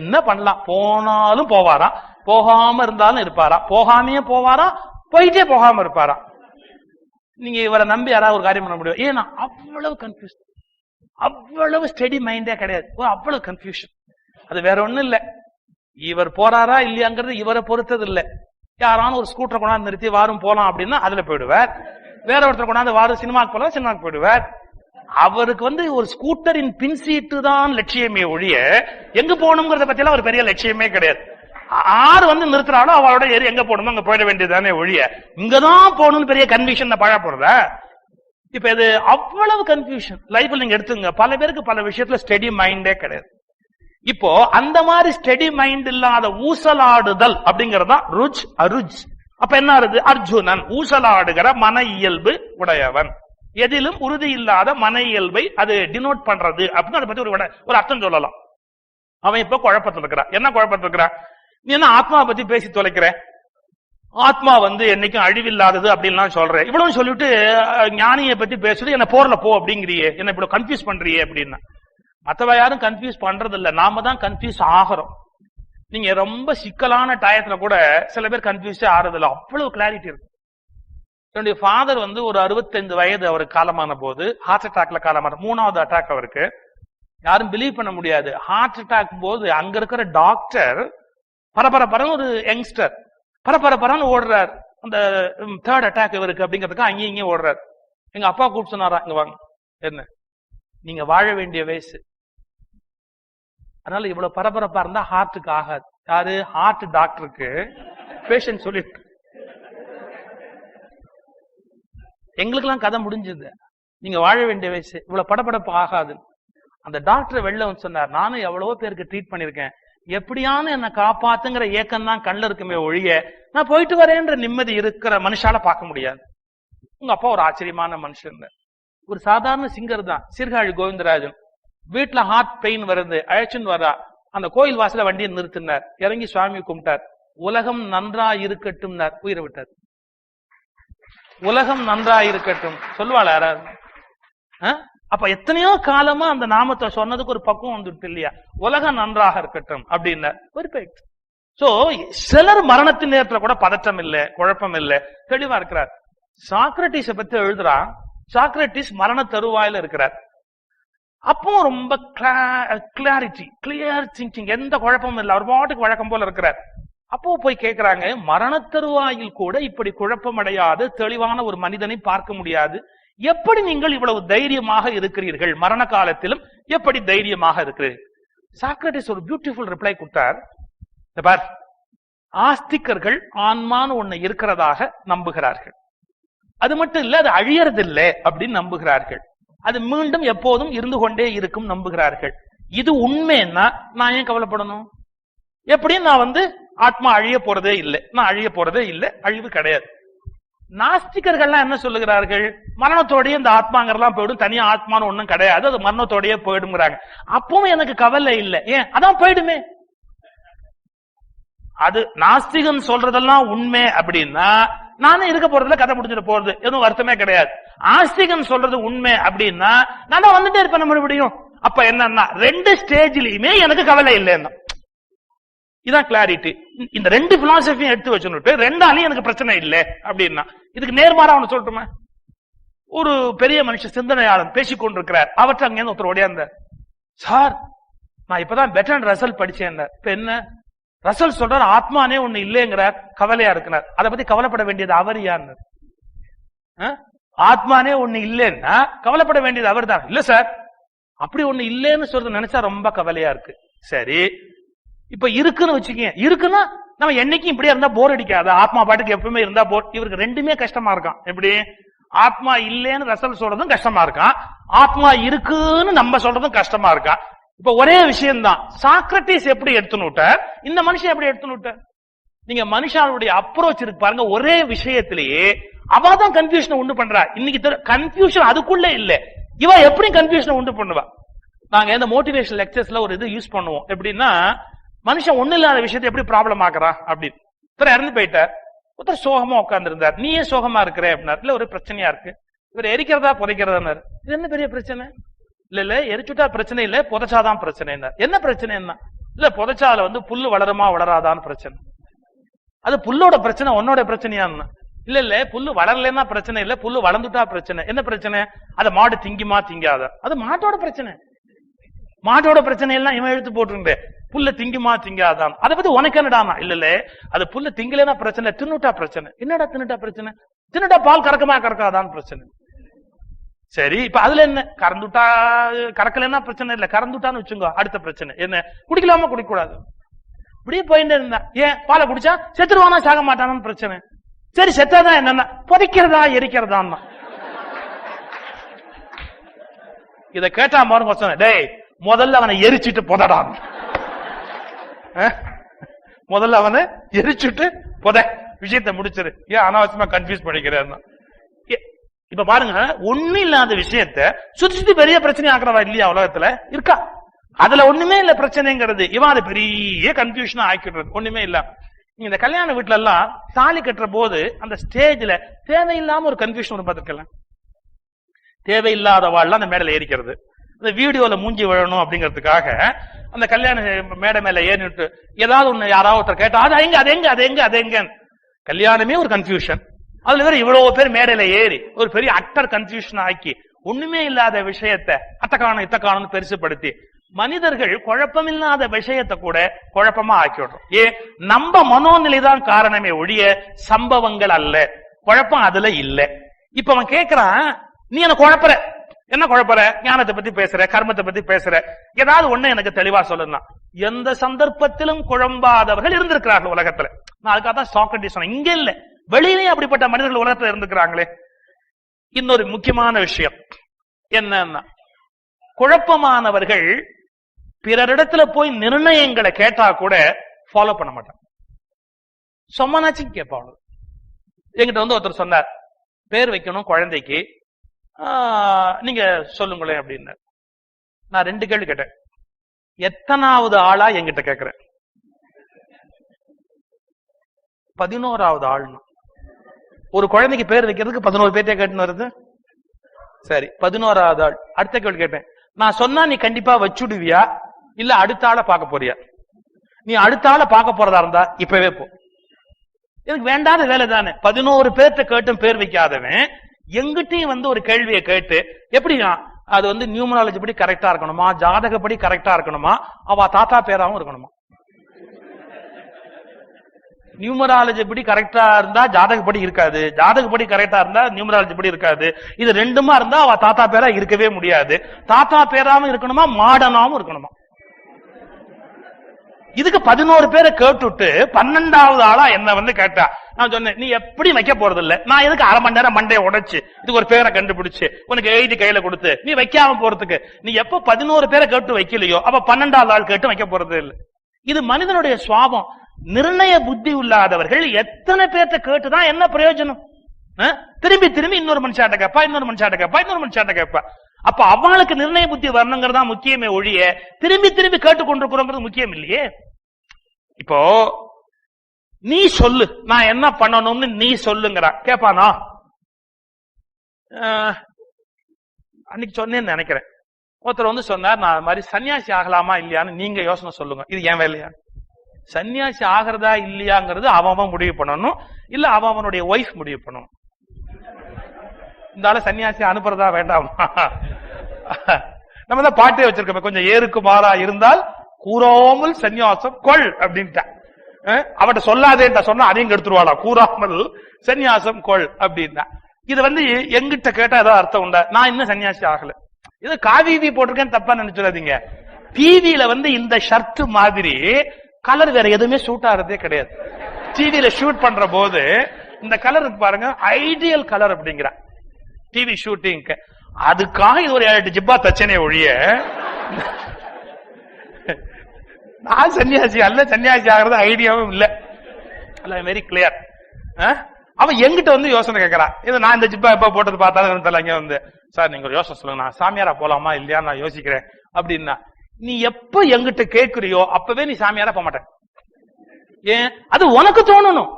என்ன பண்ணலாம்? போனாலும் போவாராம், போகாம இருந்தாலும் இருப்பாரா, போகாமையே போவாரா, போயிட்டே போகாம இருப்பாரா. நீங்க இவரை நம்பி யாராவது ஒரு காரியம் பண்ண முடியும்? ஏன்னா அவ்வளவு கன்ஃபியூஸ், அவ்வளவு ஸ்டெடி மைண்டே கிடையாது, அவ்வளவு கன்ஃபியூஷன். அது வேற ஒண்ணும் இல்ல, இவர் போறாரா இல்லையாங்கிறது இவரை பொறுத்தது இல்ல. யாரான ஒரு ஸ்கூட்டரை கொண்டாந்து நிறுத்தி வாரும் போலாம் அப்படின்னா அதுல போயிடுவார். வேற ஒருத்தர் கொண்டாந்து வாரும் சினிமாக்கு போலாம், சினிமாக்கு போயிடுவார். அவருக்கு ஒரு ஸ்கூட்டரின் பின் சீட்டு தான் லட்சியமே ஒழிய எங்க போகணுங்கிறத பத்தி எல்லாம் ஒரு பெரிய லட்சியமே கிடையாது. ஆறு நிறுத்துறாலும் அவளோட ஏறி எங்க போகணுமோ அங்க போயிட வேண்டியதானே ஒழிய இங்கதான் போகணும்னு பெரிய கன்ஃபியூஷன் பழ போறத. இப்ப இது அவ்வளவு கன்ஃபியூஷன் லைஃப்ல நீங்க எடுத்துங்க. பல பேருக்கு பல விஷயத்துல ஸ்டெடி மைண்டே கிடையாது. இப்போ அந்த மாதிரி ஸ்டெடி மைண்ட் இல்லாத ஊசலாடுதல் அப்படிங்கறதா ருஜ் அருஜ். அப்ப என்ன ஆகுது? அர்ஜுனன் ஊசலாடுகிற மன இயல்பு உடையவன். எதிலும் உறுதி இல்லாத மன இயல்பை அது டினோட் பண்றது அப்படின்னு அதை பத்தி ஒரு அர்த்தம் சொல்லலாம். அவன் இப்ப குழப்பத்தில் இருக்கிறான். என்ன குழப்பத்தில் இருக்கிறான்? நீ என்ன ஆத்மா பத்தி பேசி தொலைக்கிற? ஆத்மா என்னைக்கும் அழிவில்லாதது அப்படின்லாம் சொல்ற. இவ்வளவு சொல்லிட்டு ஞானியை பத்தி பேசுறது, என்ன போர்ல போ அப்படிங்கிறியே, என்ன இப்படி கன்ஃபியூஸ் பண்றியே அப்படின்னா. மற்றவ யாரும் கன்ஃபியூஸ் பண்றது இல்ல, நாம தான் கன்ஃபியூஸ் ஆகிறோம். நீங்க ரொம்ப சிக்கலான டயத்துல கூட சில பேர் கன்ஃபியூஸே ஆறதில்ல, அவ்வளவு கிளாரிட்டி இருக்கு. என்னுடைய ஃபாதர் ஒரு 65 வயது அவருக்கு காலமான போது ஹார்ட் அட்டாக்ல காலமான 3வது அட்டாக் அவருக்கு. யாரும் பிலீவ் பண்ண முடியாது. ஹார்ட் அட்டாக் போது அங்க இருக்கிற டாக்டர் பரபரப்பரன்னு ஒரு யங்ஸ்டர் பரபரப்பரன்னு ஓடுறார். அந்த 3rd அட்டாக் இவருக்கு அப்படிங்கிறதுக்கு அங்கேயும் இங்கேயும் ஓடுறாரு. எங்க அப்பா கூப்பிட்டு சொன்னாரா, இங்க வாங்க, என்ன நீங்க வாழ வேண்டிய வயசு, அதனால இவ்வளவு பரபரப்பா இருந்தா ஹார்ட்டுக்கு ஆகாது. யாரு? ஹார்ட் டாக்டருக்கு பேஷண்ட் சொல்லிட்டு. எங்களுக்கு எல்லாம் கதை முடிஞ்சது. நீங்க வாழ வேண்டிய வயசு, இவ்வளவு படபடப்பு ஆகாது. அந்த டாக்டர் வெளில சொன்னார், நானும் எவ்வளவோ பேருக்கு ட்ரீட் பண்ணிருக்கேன், எப்படியான என்ன காப்பாத்துங்கிற ஏக்கம் தான் கண்ணில் இருக்குமே ஒழிய நான் போயிட்டு வரேன்ற நிம்மதி இருக்கிற மனுஷால பார்க்க முடியாது. உங்க அப்பா ஒரு ஆச்சரியமான மனுஷன், ஒரு சாதாரண சிங்கர் தான், சீர்காழி கோவிந்தராஜன். வீட்டுல ஹார்ட் பெயின் வருது, அழைச்சுன்னு வரா. அந்த கோயில் வாசல வண்டியை நிறுத்தினார், இறங்கி சுவாமி கும்பிட்டார். உலகம் நன்றா இருக்கட்டும், உயிரை விட்டார். உலகம் நன்றா இருக்கட்டும் சொல்லுவாள் யாராவது? அப்ப எத்தனையோ காலமா அந்த நாமத்தை சொன்னதுக்கு ஒரு பக்குவம் வந்துட்டு இல்லையா? உலகம் நன்றாக இருக்கட்டும் அப்படின்னா பெர்ஃபெக்ட். சோ சிலர் மரணத்தின் நேரத்துல கூட பதட்டம் இல்லை, குழப்பம் இல்லை, தெளிவா இருக்கிறார். சாக்ரட்டிஸ பத்தி எழுதுறான். சாக்ரட்டிஸ் மரண தருவாயில இருக்கிறார். அப்போ ரொம்ப கிளாரிட்டி, கிளியர் திங்கிங், எந்த குழப்பமும் இல்லை, அவர் பாட்டுக்கு வழக்கம் போல இருக்கிறார். அப்போ போய் கேட்கிறாங்க, மரண தருவாயில் கூட இப்படி குழப்பம் அடையாது தெளிவான ஒரு மனிதனை பார்க்க முடியாது, எப்படி நீங்கள் இவ்வளவு தைரியமாக இருக்கிறீர்கள், மரண காலத்திலும் எப்படி தைரியமாக இருக்கிறீர்கள்? சாக்ரட்டிஸ் ஒரு பியூட்டிஃபுல் ரிப்ளை கொடுத்தார். ஆஸ்திகர்கள் ஆன்மான்னு ஒண்ணு இருக்கிறதாக நம்புகிறார்கள், அது மட்டும் இல்ல அது அழியறதில்லை அப்படின்னு நம்புகிறார்கள், அது மீண்டும் எப்போதும் இருந்து கொண்டே இருக்கும் நம்புகிறார்கள். இது உண்மைன்னா நான் ஏன் கவலைப்படணும்? எப்படியும் நான் ஆத்மா அழிய போறதே இல்லை, நான் அழிய போறதே இல்லை, அழிவு கிடையாது. நாஸ்திகர்கள்லாம் என்ன சொல்லுகிறார்கள்? மரணத்தோடய இந்த ஆத்மாங்கெல்லாம் போயிடும், தனியா ஆத்மான்னு ஒண்ணும் கிடையாது, அது மரணத்தோடய போயிடுங்கிறாங்க. அப்பவும் எனக்கு கவலை இல்லை. ஏன்? அதான் போயிடுமே. அது நாஸ்திகன் சொல்றதெல்லாம் உண்மை அப்படின்னா நானும் இருக்க போறதுல கதை முடிஞ்சிட போறது, எதுவும் வருத்தமே கிடையாது. ஆஸ்திகன் சொல்றது உண்மை அப்படின்னா நான் வந்துட்டே இருப்பேன் மறுபடியும். அப்ப என்னன்னா ரெண்டு ஸ்டேஜ்லயுமே எனக்கு கவலை இல்லைன்னா, இதான் கிளாரிட்டி. இந்த ரெண்டு பிலாசபியும் எடுத்து வச்சுட்டு ரெண்டாலையும் எனக்கு பிரச்சனை இல்லை அப்படின்னா, இதுக்கு நேர்மாறா அவனு சொல்லட்டுமா? ஒரு பெரிய மனுஷன் சிந்தனையாளன் பேசிக்கொண்டிருக்கிறார். அவற்றை அங்கே ஒருத்தர் ஓடியாந்த, சார் நான் இப்பதான் பெட்டர் ரசல் படிச்சேன். இப்ப என்ன ரசல் சொல்றார், ஆத்மானே ஒண்ணு இல்லைங்கிறார், கவலையா இருக்கிறார். அதை பத்தி கவலைப்பட வேண்டியது அவர் யாரு? ஆத்மானே ஒண்ணு இல்லைன்னா கவலைப்பட வேண்டியது அவர் தான். இல்ல சார் அப்படி ஒண்ணு இல்லைன்னு சொல்றது நினைச்சா ரொம்ப கவலையா இருக்கு. சரி இப்ப இருக்குன்னு வச்சுக்கீங்க, இருக்குன்னா நம்ம என்னைக்கும் இப்படியா இருந்தா போர் அடிக்காது, ஆத்மா பாட்டுக்கு எப்பவுமே இருந்தா போர். இவருக்கு ரெண்டுமே கஷ்டமா இருக்கான். எப்படி ஆத்மா இல்லைன்னு ரசல் சொல்றதும் கஷ்டமா இருக்கான், ஆத்மா இருக்குன்னு நம்ம சொல்றதும் கஷ்டமா இருக்கான். இப்ப ஒரே விஷயம் தான். சாக்ரட்டிஸ் எப்படி எடுத்துனுட்டார், இந்த மனுஷன் எப்படி எடுத்துனுட்டார்? நீங்க மனுஷனுடைய அப்ரோச் இருக்கு பாருங்க, ஒரே விஷயத்திலேயே அவதான் கன்ஃபியூஷன் உண்டு பண்றா. இன்னைக்கு கன்ஃபியூஷன் அதுக்குள்ள இல்ல, இவ எப்படி கன்ஃபியூஷன் உண்டு பண்ணுவா? நாங்க இந்த மோட்டிவேஷன் லெக்சர்ஸ்ல ஒரு இது யூஸ் பண்ணுவோம். எப்படின்னா மனுஷன் ஒண்ணு இல்லாத விஷயத்தை எப்படி ப்ராப்ளம் ஆக்குறா அப்படின்னு. இவர் இறந்து போயிட்டார், ஒருத்தர் சோகமா உட்கார்ந்து இருந்தார். நீ ஏன் சோகமா இருக்கிற அப்படின்னாரு. இல்ல ஒரு பிரச்சனையா இருக்கு. இவர் எரிக்கிறதா புதைக்கிறதா? இது என்ன பெரிய பிரச்சனை? இல்ல எரிச்சுட்டா பிரச்சனை இல்ல, புதைச்சாதான் பிரச்சனை. என்ன பிரச்சனை? இல்ல புதைச்சால புல்லு வளருமா வளராதான்னு பிரச்சனை. அது புல்லோட பிரச்சனை, உன்னோட பிரச்சனையா? இல்ல புல்லு வளரலன்னா பிரச்சனை இல்ல, புல்லு வளர்ந்துட்டா பிரச்சனை. என்ன பிரச்சனை? அது மாடு திங்குமா திங்காத? அது மாட்டோட பிரச்சனை. மாட்டோட பிரச்சனை எல்லாம் இவன் எழுத்து போட்டு புல்ல திங்குமா திங்காதான், அதை பத்தி உனக்கு என்னடாமா? இல்ல அது புல்ல திங்கலன்னா பிரச்சனை, தின்னுட்டா பிரச்சனை. என்னடா தின்னுட்டா பிரச்சனை? தின்னுட்டா பால் கறக்குமா கறக்காதான் பிரச்சனை. சரி இப்ப அதுல என்ன? கறந்துட்டா கறக்கலன்னா பிரச்சனை இல்ல, கறந்துட்டான்னு வச்சுங்க அடுத்த பிரச்சனை என்ன? குடிக்கலாமா குடிக்க கூடாது? இப்படியே போயிட்டு இருந்தா ஏன் பாலை குடிச்சா செத்துருவானா சாக மாட்டானு பிரச்சனை. சரி செத்தாதான் என்னன்னா புதைக்கிறதா எரிக்கிறதா? இத கேட்டா பாருங்க சொன்ன, டேய் முதல்ல அவனை எரிச்சுட்டு புதடான், முதல்ல அவனை எரிச்சுட்டு புத, விஷயத்தை முடிச்சிரு, ஏன் அனாவசியமா கன்ஃபியூஸ் பண்ணிக்கிறேன். இப்ப பாருங்க, ஒண்ணு இல்லாத விஷயத்த சுத்தி சுத்தி பெரிய பிரச்சனை ஆக்குறவா இல்லையா உலகத்துல? இருக்கா? அதுல ஒண்ணுமே இல்ல பிரச்சனைங்கிறது, இவன் அது பெரிய கன்ஃபியூஷனா ஆக்கிடுறது. ஒண்ணுமே இல்ல. இந்த கல்யாண வீட்டுல எல்லாம் தாலி கட்டுற போது அந்த ஸ்டேஜ்ல தேவையில்லாம ஒரு கன்ஃபியூஷன் ஒரு பார்த்துக்கலாம். தேவையில்லாத வாழ்லாம் அந்த மேடையில ஏறிக்கிறது, அந்த வீடியோல மூஞ்சி விழணும் அப்படிங்கிறதுக்காக அந்த கல்யாண மேடை மேல ஏறிட்டு ஏதாவது ஒண்ணு யாராவது ஒருத்தர் கேட்டா அது எங்க அது எங்க அது எங்க அது எங்க, கல்யாணமே ஒரு கன்ஃபியூஷன். அதுல வேற இவ்வளவு பேர் மேடையில ஏறி ஒரு பெரிய அட்டர் கன்ஃபியூஷன் ஆக்கி ஒண்ணுமே இல்லாத விஷயத்தை அத்தக்கானம் இத்தக்கானம்னு பெருசுப்படுத்தி மனிதர்கள் குழப்பமில்லாத விஷயத்தை கூட குழப்பமா ஆக்கி விடுறோம். ஏன்? நம்ம மனோநிலை தான் காரணமே ஒழிய சம்பவங்கள் அல்ல. குழப்பம் அதுல இல்ல. இப்ப அவன் கேட்கிறான், நீ என்ன குழப்பற? என்ன குழப்பற? ஞானத்தை பத்தி பேசுற, கர்மத்தை பத்தி பேசுற, ஏதாவது ஒண்ணு எனக்கு தெளிவா சொல்லணும். எந்த சந்தர்ப்பத்திலும் குழம்பாதவர்கள் இருந்திருக்கிறார்கள் உலகத்துல. நான் அதுக்காக தான் சாக்ரட்டிஸ் சொன்னேன், இங்க இல்ல வெளியிலேயே அப்படிப்பட்ட மனிதர்கள் உலகத்துல இருந்துக்கிறாங்களே. இன்னொரு முக்கியமான விஷயம் என்னன்னா, குழப்பமானவர்கள் பிறரிடத்துல போய் நிர்ணயங்களை கேட்டா கூட ஃபாலோ பண்ண மாட்டாங்க. சொன்னாச்சும் கேட்பாங்க. என்கிட்ட ஒருத்தர் சொன்னார், பேர் வைக்கணும் குழந்தைக்கு, நீங்க சொல்லுங்களேன் அப்படின்னு. நான் 2 கேள்வி கேட்டேன். எத்தனாவது ஆளா என்கிட்ட கேட்கிறேன்? 11வது ஆள்னா. ஒரு குழந்தைக்கு பேர் வைக்கிறதுக்கு 11 பேர்த்தே கேட்டுன்னு வருது. சரி 11வது ஆள். அடுத்த கேள்வி கேட்டேன், நான் சொன்னா நீ கண்டிப்பா வச்சுடுவியா இல்ல அடுத்த ஆளை பார்க்க போறியா? நீ அடுத்த ஆளை பார்க்க போறதா இருந்தா இப்பவே போ, எனக்கு வேண்டாத வேலை தானே. 11 பேர்த்த கேட்டும் பேர் வைக்காதவன் எங்கிட்டையும் ஒரு கேள்வியை கேட்டு எப்படியா அது நியூமராலஜி படி கரெக்டா இருக்கணுமா, ஜாதகப்படி கரெக்டா இருக்கணுமா, அவ தாத்தா பேராவும் இருக்கணுமா? நியூமராலஜி படி கரெக்டா இருந்தா ஜாதகப்படி இருக்காது, ஜாதகப்படி கரெக்டா இருந்தா நியூமராலஜி படி இருக்காது. இது ரெண்டுமா இருந்தா அவ தாத்தா பேரா இருக்கவே முடியாது. தாத்தா பேராவும் இருக்கணுமா, மாடனாவும் இருக்கணுமா? இதுக்கு 11 பேரை கேட்டுட்டு 12வது ஆளா என்ன கேட்டா, நான் சொன்னேன், நீ எப்படி வைக்க போறது இல்ல, நான் எதுக்கு அரை மணி நேரம் மண்டையை உடைச்சு இதுக்கு ஒரு பேரை கண்டுபிடிச்சு உனக்கு எழுதி கையில கொடுத்து நீ வைக்காம போறதுக்கு? நீ எப்ப 11 பேரை கேட்டு வைக்கலையோ அப்ப 12வது ஆள் கேட்டு வைக்க போறது இல்லை. இது மனிதனுடைய சுவாபம். நிர்ணய புத்தி இல்லாதவர்கள் எத்தனை பேர்த்த கேட்டுதான் என்ன பிரயோஜனம்? திரும்பி திரும்பி இன்னொரு மனுஷாட்ட கேப்பா, இன்னொரு மனுஷாட்ட கேப்பா, இன்னொரு மனுஷாட்ட கேப்பா. அப்ப அவளுக்கு நிர்ணய புத்தி வரணுங்கிறதா முக்கியமே ஒழிய திரும்பி திரும்பி கேட்டுக்கொண்டிருக்கிறோங்கிறது முக்கியம் இல்லையே. இப்போ நீ சொல்லு, நான் என்ன பண்ணணும்னு நீ சொல்லுங்கிறா. கேப்பானா? அன்னைக்கு சொன்னேன்னு நினைக்கிறேன். ஒருத்தர் வந்து சொன்னார், நான் மாதிரி சன்னியாசி ஆகலாமா இல்லையான்னு நீங்க யோசனை சொல்லுங்க. இது ஏன் வேலையா? சன்னியாசி ஆகிறதா இல்லையாங்கிறது அவன் முடிவு பண்ணணும், இல்ல அவனுடைய ஒய்ஃப் முடிவு பண்ணணும். இந்த ஆள சன்னியாசி அனுப்புறதா வேண்டாமா? நம்ம தான் பாட்டே வச்சிருக்கோம், கொஞ்சம் ஏருக்கு மாறா இருந்தால் கூறாமல் சன்னியாசம் கொள் அப்படின்ட்டா. அவட்ட சொல்லாதேன்டா, சொன்னா அதையும் எடுத்துருவாளா, கூறாமல் சன்னியாசம் கொள் அப்படின்னா. இது வந்து எங்கிட்ட கேட்டா ஏதாவது அர்த்தம் உண்டா? நான் இன்னும் சன்னியாசி ஆகல. இது காவி போட்டிருக்கேன்னு தப்பா நினைச்சுடாதீங்க. டிவியில வந்து இந்த ஷர்ட் மாதிரி கலர் வேற எதுவுமே சூட் ஆகிறதே கிடையாது. டிவியில ஷூட் பண்ற போது இந்த கலர் இருக்கு பாருங்க, ஐடியல் கலர் அப்படிங்கிற டிவி ஷூட்டிங்க்கு. அதுக்காக இது ஒரு 7 ஜிப்பா தச்சனே ஒழிய நான் சன்னியாசி அல்ல, சன்னியாசி ஆகிறது ஐடியாவும் இல்ல. Very clear. அவன் எங்கிட்ட வந்து யோசனை கேட்கறான். இது நான் இந்த ஜிப்பா எப்ப போட்டது பார்த்தாலும் தெரியல. வந்து சார் நீங்க யோசனை சொல்லுங்க, நான் சாமியாரா போலாமா இல்லையா நான் யோசிக்கிறேன் அப்படின்னா, நீ எப்ப எங்கிட்ட கேட்கிறியோ அப்பவே நீ சாமியாரா போக மாட்டேன். ஏன்? அது உனக்கு தோணணும்.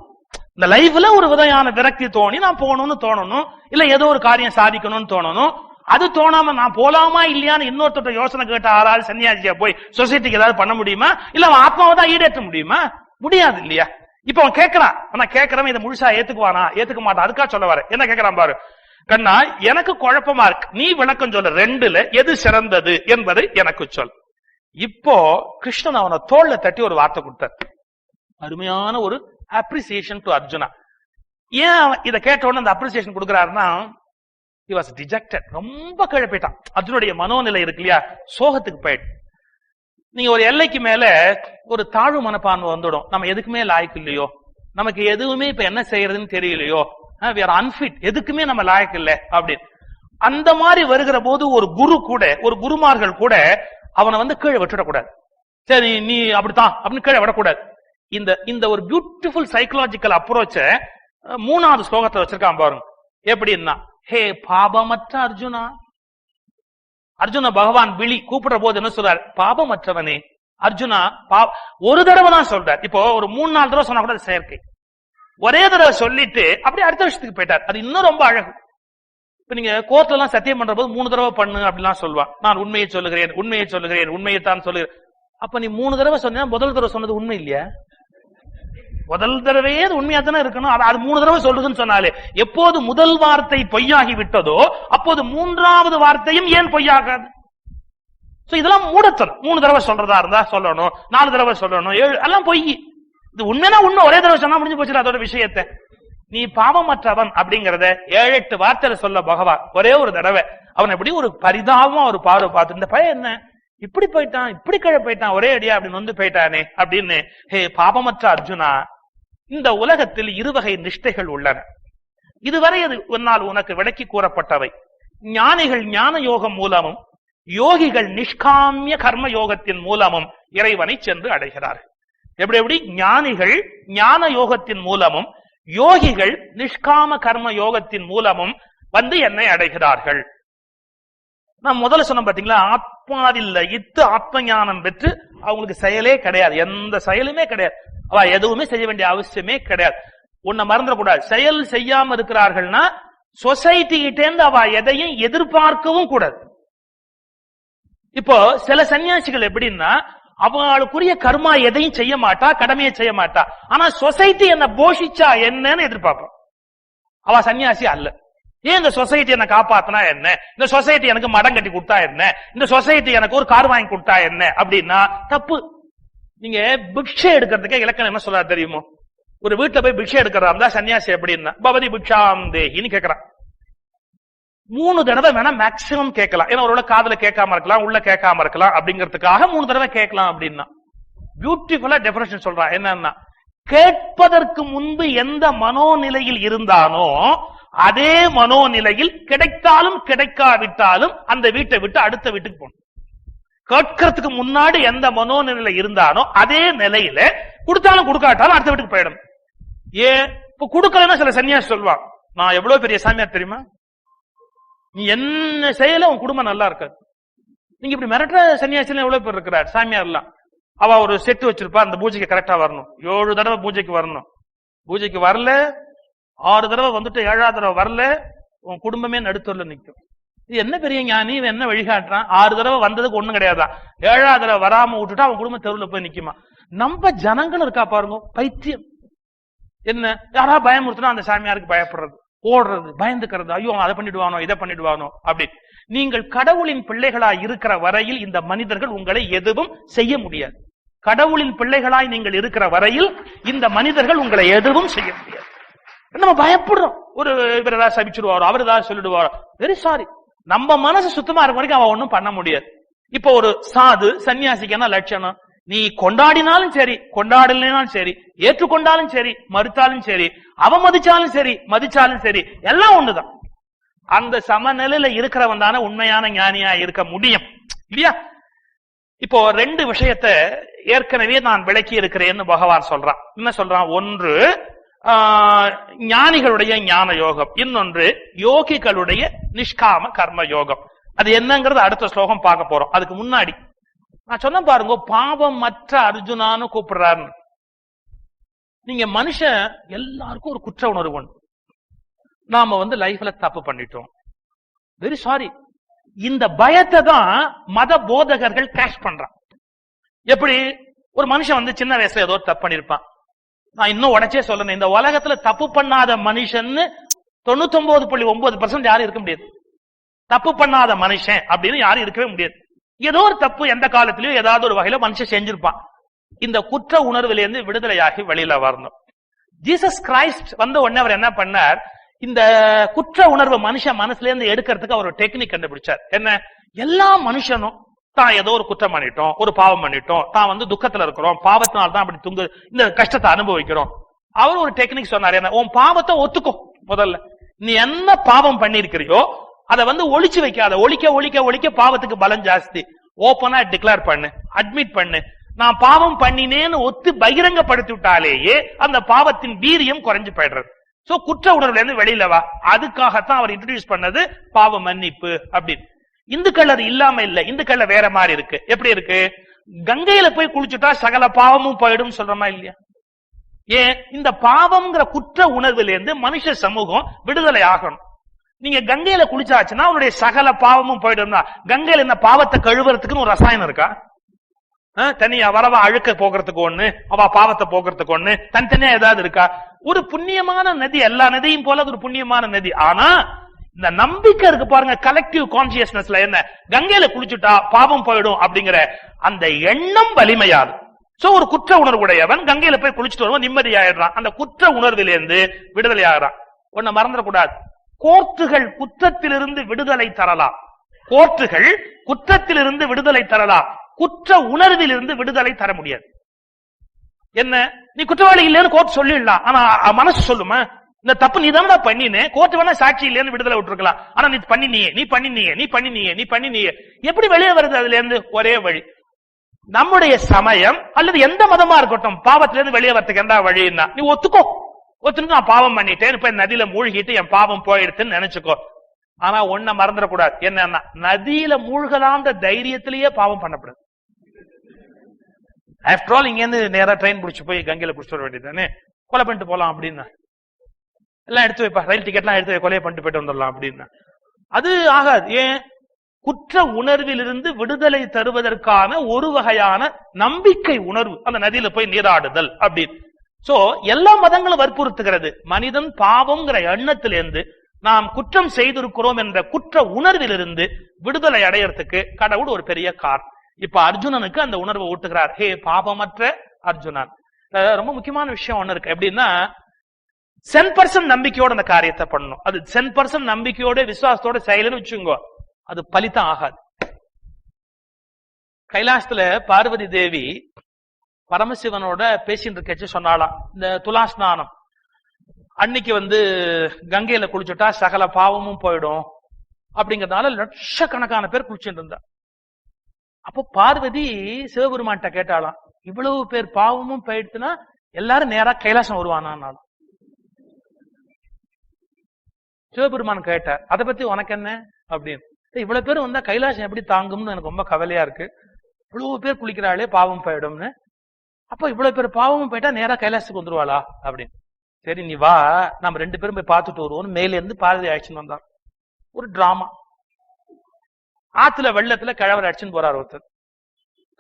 இந்த லைஃப்ல ஒரு விதையான விரக்தி தோணி நான் போகணும்னு தோணணும், இல்ல ஏதோ ஒரு காரியம் சாதிக்கணும்னு தோணணும். அது தோணாம நான் போலாமா இல்லையான்னு இன்னொருத்தர் யோசனை கேட்ட ஆளால் சன்னியாசியா போய் சொசைட்டிக்கு ஏதாவது பண்ண முடியுமா? இல்ல அவன் ஆத்மாவை தான் ஈடேற்ற முடியுமா? முடியாது இல்லையா? இப்ப அவன் கேட்கறான், ஆனா கேட்கறவன் இதை முழுசா ஏத்துக்குவானா? ஏத்துக்க மாட்டான். அதுக்காக சொல்ல வர என்ன கேட்கறான் பாரு. கண்ணா, எனக்கு குழப்பமா இருக்கு, நீ விளக்கம் சொல்ல, 2ல எது சிறந்தது என்பதை எனக்கு சொல். இப்போ கிருஷ்ணன் அவனை தோல்ல தட்டி ஒரு வார்த்தை கொடுத்தார். அருமையான ஒரு அப்ரிசியேஷன் டு அர்ஜுனா. ஏன் இதை கேட்ட உடனே அந்த அப்ரிசியேஷன் கொடுக்கிறாருன்னா, he was dejected. ரொம்ப கீழே போயிட்டான். அர்ஜுனுடைய மனோநிலை இருக்கு இல்லையா, சோகத்துக்கு போயிட்டு. நீங்க ஒரு எல்லைக்கு மேல ஒரு தாழ்வு மனப்பான்மை வந்துடும். நம்ம எதுக்குமே லாய்க்கு இல்லையோ, நமக்கு எதுவுமே இப்ப என்ன செய்யறதுன்னு தெரியலையோ, we are unfit, எதுக்குமே நம்ம லாய்க்கு இல்லை அப்படின்னு. அந்த மாதிரி வருகிற போது ஒரு குரு கூட, ஒரு குருமார்கள் கூட அவனை வந்து கீழே விட்டுடக்கூடாது. சரி நீ அப்படித்தான் அப்படின்னு கீழே விடக்கூடாது. இந்த ஒரு பியூட்டிஃபுல் சைக்கலாஜிக்கல் அப்ரோச்ச 3வது ஸ்லோகத்தை வச்சிருக்கான் பாருங்க. எப்படின்னா, ஹே பாபமற்ற அர்ஜுனா. அர்ஜுன பகவான் விழி கூப்பிடுற போது என்ன சொல்றார்? பாபமற்றவனே அர்ஜுனா. ஒரு தடவை தான் சொல்றார். இப்போ ஒரு 3-4 தடவை சொன்னா கூட செயற்கை. ஒரே தடவை சொல்லிட்டு அப்படியே அடுத்த விஷயத்துக்கு போயிட்டார். அது இன்னும் ரொம்ப அழகு. இப்ப நீங்க கோர்ட்ல எல்லாம் சத்தியம் பண்ற போது 3 தடவை பண்ணு அப்படிலாம் சொல்லுவான். நான் உண்மையை சொல்லுகிறேன், உண்மையை சொல்லுகிறேன், உண்மையைத்தான் சொல்லுகிறேன். அப்ப நீ 3 தடவை சொன்னா முதல் தடவை சொன்னது உண்மை இல்லையா? முதல் தடவையே அது உண்மையா தானே இருக்கணும். அது 3 தடவை சொல்றதுன்னு சொன்னாலே, எப்போது முதல் வார்த்தை பொய்யாகி விட்டதோ அப்போது 3வது வார்த்தையும் ஏன் பொய்யாகாது? இதெல்லாம் மூடத்தனம். 3 தடவை சொல்றதா இருந்தா சொல்லணும், 4 தடவை சொல்லணும், 7 எல்லாம் பொய். இது உண்மைனா உண்மை, ஒரே தடவை சொன்னா முடிஞ்சு போச்சு அதோட விஷயத்தை. நீ பாவமற்றவன் அப்படிங்கறத 7-8 வார்த்தையில சொல்ல பகவான் ஒரே ஒரு தடவை. அவன் எப்படி ஒரு பரிதாபமா ஒரு பார்வை பார்த்து, இந்த பையன் என்ன இப்படி போயிட்டான், இப்படி கீழே போயிட்டான், ஒரே அடியா அப்படின்னு வந்து போயிட்டானே அப்படின்னு. ஹே பாவமற்ற அர்ஜுனா, இந்த உலகத்தில் 2 வகை நிஷ்டைகள் உள்ளன. இதுவரை அது உன்னால் உனக்கு விளக்கி கூறப்பட்டவை. ஞானிகள் ஞான யோகம் மூலமும், யோகிகள் நிஷ்காமிய கர்ம யோகத்தின் மூலமும் இறைவனை சென்று அடைகிறார்கள். எப்படி ஞானிகள் ஞான யோகத்தின் மூலமும், யோகிகள் நிஷ்காம கர்ம யோகத்தின் மூலமும் வந்து என்னை அடைகிறார்கள். நான் முதல்ல சொன்ன பாத்தீங்களா, ஆத்மாவில் லயித்து ஆத்ம ஞானம் பெற்று அவங்களுக்கு செயலே கிடையாது, எந்த செயலுமே கிடையாது. அவ எதுவுமே செய்ய வேண்டிய அவசியமே கிடையாது. உன்னை மறந்துடக்கூடாது. செயல் செய்யாம இருக்கிறார்கள்னா சொசைட்டி கிட்டேந்து அவ எதையும் எதிர்பார்க்கவும் கூடாது. இப்போ சில சன்னியாசிகள் எப்படின்னா, அவங்களுக்குரிய கர்மா எதையும் செய்ய மாட்டா, கடமையை செய்ய மாட்டா. ஆனா சொசைட்டி என்ன போஷிச்சா என்னன்னு எதிர்பார்ப்பான். அவ சன்னியாசி அல்ல. ஏன் இந்த சொசைட்டி என்ன காப்பாத்தினா என்ன, இந்த சொசைட்டி எனக்கு மடம் கட்டி கொடுத்தா என்ன, இந்த சொசைட்டி எனக்கு ஒரு கார் வாங்கி கொடுத்தா என்ன அப்படின்னா தப்பு. நீங்க பிக்ஷை எடுக்கிறதுக்கே இலக்கணம் என்ன சொல்ல தெரியுமோ? ஒரு வீட்டுல போய் பிக்ஷை எடுக்கிறதா சன்னியாசி எப்படின்னா, பவதி பிக்ஷாம் தேகின்னு கேட்கறான். 3 தடவை வேணா மேக்சிமம் கேட்கலாம். ஏன்னா ஒரு காதுல கேட்காம இருக்கலாம், உள்ள கேட்காம இருக்கலாம், அப்படிங்கிறதுக்காக 3 தடவை கேட்கலாம் அப்படின்னா பியூட்டிஃபுல்லா டெபினிஷன் சொல்றான். என்னன்னா, கேட்பதற்கு முன்பு எந்த மனோநிலையில் இருந்தானோ அதே மனோநிலையில் கிடைத்தாலும் கிடைக்காவிட்டாலும் அந்த வீட்டை விட்டு அடுத்த வீட்டுக்கு போகணும். கேட்கறதுக்கு முன்னாடி எந்த மனோநிலை இருந்தானோ அதே நிலையில கொடுத்தாலும் கொடுக்காட்டாலும் அடுத்த வீட்டுக்கு போயிடணும். ஏன் இப்ப கொடுக்கலன்னா சில சன்னியாசி சொல்லுவான், நான் எவ்வளவு பெரிய சாமியார் தெரியுமா, நீ என்ன செய்யல உன் குடும்பம் நல்லா இருக்காது. நீங்க இப்படி மிரட்டுற சன்னியாசி எவ்வளவு பேர் இருக்கிறார் சாமியார் எல்லாம். அவ ஒரு செட்டு வச்சிருப்பா, அந்த பூஜைக்கு கரெக்டா வரணும். 7 தடவை பூஜைக்கு வரணும். பூஜைக்கு வரல, 6 தடவை வந்துட்டு 7ஆவது தடவை வரல, உன் குடும்பமே நடுத்தூர்ல நிற்கும். இது என்ன பெரிய ஞானி, என்ன வழிகாட்டுறான்? 6 தடவை வந்ததுக்கு ஒண்ணும் கிடையாதான், 7ஆவது தடவை வராம விட்டுட்டா அவன் குடும்ப தெருவில் போய் நிக்குமா? நம்ம ஜனங்கள் இருக்கா பாருங்க, பைத்தியம். என்ன யாரா பயமுறுத்தினா அந்த சாமியாருக்கு பயப்படுறது, ஓடுறது, பயந்துக்கிறது, ஐயோ அதை பண்ணிடுவானோ இதை பண்ணிடுவானோ அப்படி. நீங்கள் கடவுளின் பிள்ளைகளாய் இருக்கிற வரையில் இந்த மனிதர்கள் உங்களை எதுவும் செய்ய முடியாது. கடவுளின் பிள்ளைகளாய் நீங்கள் இருக்கிற வரையில் இந்த மனிதர்கள் உங்களை எதுவும் செய்ய முடியாது. நம்ம பயப்படுறோம், ஒரு இவர் ஏதாவது சபிச்சிடுவாரோ, அவர் ஏதாவது சொல்லிடுவாரோ. வெரி சாரி, நம்ம மனசு சுத்தமா இருக்க வரைக்கும் அவன் ஒன்னும் பண்ண முடியாது. இப்ப ஒரு சாது சன்னியாசிக்கான லட்சணம், நீ கொண்டாடினாலும் சரி, கொண்டாடலினாலும் சரி, ஏற்றுக்கொண்டாலும் சரி, மறுத்தாலும் சரி, அவமதிச்சாலும் சரி, மதிச்சாலும் சரி, எல்லாம் ஒண்ணுதான். அந்த சமநிலையில இருக்கிறவன் தானே உண்மையான ஞானியா இருக்க முடியும், இல்லையா? இப்போ 2 விஷயத்தை ஏற்கனவே நான் விளக்கி இருக்கிறேன்னு பகவான் சொல்றான். என்ன சொல்றான்? ஒன்று ஞானிகளுடைய ஞான யோகம், இன்னொன்று யோகிகளுடைய நிஷ்காம கர்ம யோகம். அது என்னங்கிறது அடுத்த ஸ்லோகம் பார்க்க போறோம். அதுக்கு முன்னாடி நான் சொன்ன பாருங்க, பாவம் மற்ற அர்ஜுனான்னு கூப்பிடுறாரு. நீங்க மனுஷன் எல்லாருக்கும் ஒரு குற்ற உணர்வு உண்டு. நாம லைஃப்ல தப்பு பண்ணிட்டோம், வெரி சாரி. இந்த பயத்தை தான் மத போதகர்கள் கேஷ் பண்றான். எப்படி? ஒரு மனுஷன் சின்ன வயசுல ஏதோ தப்பு பண்ணிருப்பான். நான் இன்னும் உடச்சே சொல்லணும், இந்த உலகத்துல தப்பு பண்ணாத மனுஷன் 99.9% யாரும் இருக்க முடியாது. தப்பு பண்ணாத மனுஷன் அப்படின்னு யாரும் இருக்கவே முடியாது. ஏதோ ஒரு தப்பு எந்த காலத்திலயும் ஏதாவது ஒரு வகையில மனுஷன் செஞ்சிருப்பான். இந்த குற்ற உணர்வுல இருந்து விடுதலையாகி வெளியில வரணும். ஜீசஸ் கிரைஸ்ட் உடனே அவர் என்ன பண்ணார்? இந்த குற்ற உணர்வு மனுஷன் மனசுல இருந்து எடுக்கிறதுக்கு அவர் டெக்னிக் கண்டுபிடிச்சார். என்ன? எல்லா மனுஷனும் தான் ஏதோ ஒரு குற்றம் பண்ணிட்டோம், ஒரு பாவம் பண்ணிட்டோம், தான் துக்கத்துல இருக்கிறோம், பாவத்தினால தான் அப்படி இந்த கஷ்டத்தை அனுபவிக்கிறோம். அவர் ஒரு டெக்னிக் சொன்னார். என்ன? உன் பாவத்தை ஒத்துக்கோ. முதல்ல நீ என்ன பாவம் பண்ணிருக்கிறியோ அதை ஒளிச்சு வைக்காத. ஒழிக்க ஒழிக்க ஒழிக்க பாவத்துக்கு பலம் ஜாஸ்தி. ஓப்பனா டிக்ளேர் பண்ணு, அட்மிட் பண்ணு. நான் பாவம் பண்ணினேன்னு ஒத்து பகிரங்கப்படுத்தி விட்டாலேயே அந்த பாவத்தின் வீரியம் குறைஞ்சு போயிடுறது. சோ குற்ற உணர்வுல இருந்து வெளியில வா. அதுக்காகத்தான் அவர் இன்ட்ரோடியூஸ் பண்ணது பாவ மன்னிப்பு அப்படின்னு. இந்துக்கள் அது இல்லாம இல்ல, இந்துக்கள்ல வேற மாதிரி இருக்கு. எப்படி இருக்கு? கங்கையில போய் குளிச்சுட்டா சகல பாவமும் போயிடும் சொல்றமா இல்லையா? ஏன்? இந்த பாவம்ங்கிற குற்ற உணர்வுல இருந்து மனுஷ சமூகம் விடுதலை ஆகணும். நீங்க கங்கையில குளிச்சாச்சுன்னா அவனுடைய சகல பாவமும் போயிடும். கங்கையில இந்த பாவத்தை கழுவுறதுக்குன்னு ஒரு ரசாயனம் இருக்கா? தனியா வரவா அழுக்க போக்குறதுக்கு ஒண்ணு, அவ பாவத்தை போக்குறதுக்கு ஒண்ணு, தனித்தனியா ஏதாவது இருக்கா? ஒரு புண்ணியமான நதி, எல்லா நதியும் போல ஒரு புண்ணியமான நதி. ஆனா இந்த நம்பிக்கை இருக்கு பாருங்க, கலெக்டிவ் கான்சியஸ்னஸ்ல என்ன, கங்கையில குளிச்சுட்டா பாவம் போயிடும் அப்படிங்கிற அந்த எண்ணம் வலிமையாது. சோ ஒரு குற்ற உணர்வுடையவன் கங்கையில போய் குளிச்சுட்டு வருவோம், நிம்மதியாயிடுறான். அந்த குற்ற உணர்விலிருந்து விடுதலை ஆகிறான். ஒன்ன மறந்துடக்கூடாது, கோர்ட்டுகள் குற்றத்திலிருந்து விடுதலை தரலாம். கோர்ட்டுகள் குற்றத்திலிருந்து விடுதலை தரலாம், குற்ற உணர்விலிருந்து விடுதலை தர முடியாது. என்ன? நீ குற்றவாளி இல்லைன்னு கோர்ட் சொல்லிடலாம், ஆனா மனசு சொல்லுமா இந்த தப்பு நீ தான் பண்ணினே, கோர்ட் வேணா சாட்சி இல்லைன்னு விடுதலை விட்டுருக்கலாம். ஆனா நீ பண்ணினியே, நீ பண்ணினியே, நீ பண்ணினியே, நீ பண்ணினியே. எப்படி வெளியே வருது அதுல இருந்து? ஒரே வழி, நம்முடைய சமயம் அல்லது எந்த மதமா இருக்கட்டும், பாவத்திலிருந்து வெளியே வரதுக்கு எந்த வழின்னா நீ ஒத்துக்கோ. ஒத்துன்னு நான் பாவம் பண்ணிட்டேன், இப்ப நதியில மூழ்கிட்டு என் பாவம் போயிடுதுன்னு நினைச்சுக்கோ. ஆனா ஒன்ன மறந்துடக்கூடாது, என்னன்னா நதியில மூழ்கலான்ற தைரியத்திலேயே பாவம் பண்ணக்கூடாது. ஆஃப்டர் ஆல் இங்க இருந்து நேரா ட்ரெயின் பிடிச்சு போய் கங்கையில குடிச்சு வர வேண்டியதானே, கொலை பண்ணிட்டு போலாம் அப்படின்னா எல்லாம் எடுத்து வைப்பா, ரயில் டிக்கெட் எல்லாம் எடுத்து கொலையை பண்ணிட்டு போயிட்டு வந்துடலாம் அப்படின்னா அது ஆகாது. ஏன்? குற்ற உணர்விலிருந்து விடுதலை தருவதற்கான ஒரு வகையான நம்பிக்கை உணர்வு அந்த நதியில போய் நீராடுதல் அப்படின்னு. சோ எல்லா மதங்களும் வற்புறுத்துகிறது, மனிதன் பாவம்ங்கிற எண்ணத்திலிருந்து நாம் குற்றம் செய்திருக்கிறோம் என்ற குற்ற உணர்விலிருந்து விடுதலை அடையறதுக்கு கடவுள் ஒரு பெரிய கார். இப்ப அர்ஜுனனுக்கு அந்த உணர்வை ஊட்டுகிறார். ஹே பாவமற்ற அர்ஜுனன். ரொம்ப முக்கியமான விஷயம் ஒண்ணு இருக்கு. எப்படின்னா 100% நம்பிக்கையோட அந்த காரியத்தை பண்ணணும். அது 100% நம்பிக்கையோட விசுவாசத்தோட செயலுன்னு வச்சுங்கோ, அது பலித்தம் ஆகாது. கைலாசத்துல பார்வதி தேவி பரமசிவனோட பேசிட்டு இருக்கச்சு சொன்னாலாம், இந்த துலா ஸ்நானம் அன்னைக்கு கங்கையில குளிச்சுட்டா சகல பாவமும் போயிடும் அப்படிங்கறதுனால லட்சக்கணக்கான பேர் குளிச்சுட்டு இருந்தா. அப்போ பார்வதி சிவபெருமான்கிட்ட கேட்டாலாம், இவ்வளவு பேர் பாவமும் போயிடுச்சுன்னா எல்லாரும் நேரா கைலாசம் வருவானாலும். சிவபெருமான் கேட்டார், அதை பத்தி உனக்கு என்ன அப்படின்னு. இவ்வளவு பேர் வந்தா கைலாசம் எப்படி தாங்கும்னு எனக்கு ரொம்ப கவலையா இருக்கு. இவ்வளவு பேர் குளிக்கிறாளே பாவம் போயிடும்னு. அப்ப இவ்வளவு பேர் பாவமும் போயிட்டா நேரா கைலாசத்துக்கு வந்துருவாளா அப்படின்னு. சரி நீ வா, நம்ம 2 பேரும் போய் பார்த்துட்டு வருவோம். மேல இருந்து பாரதி அழைச்சுன்னு வந்தார். ஒரு டிராமா. ஆத்துல வெள்ளத்துல கிழவர் அடிச்சுன்னு போறார் ஒருத்தர்.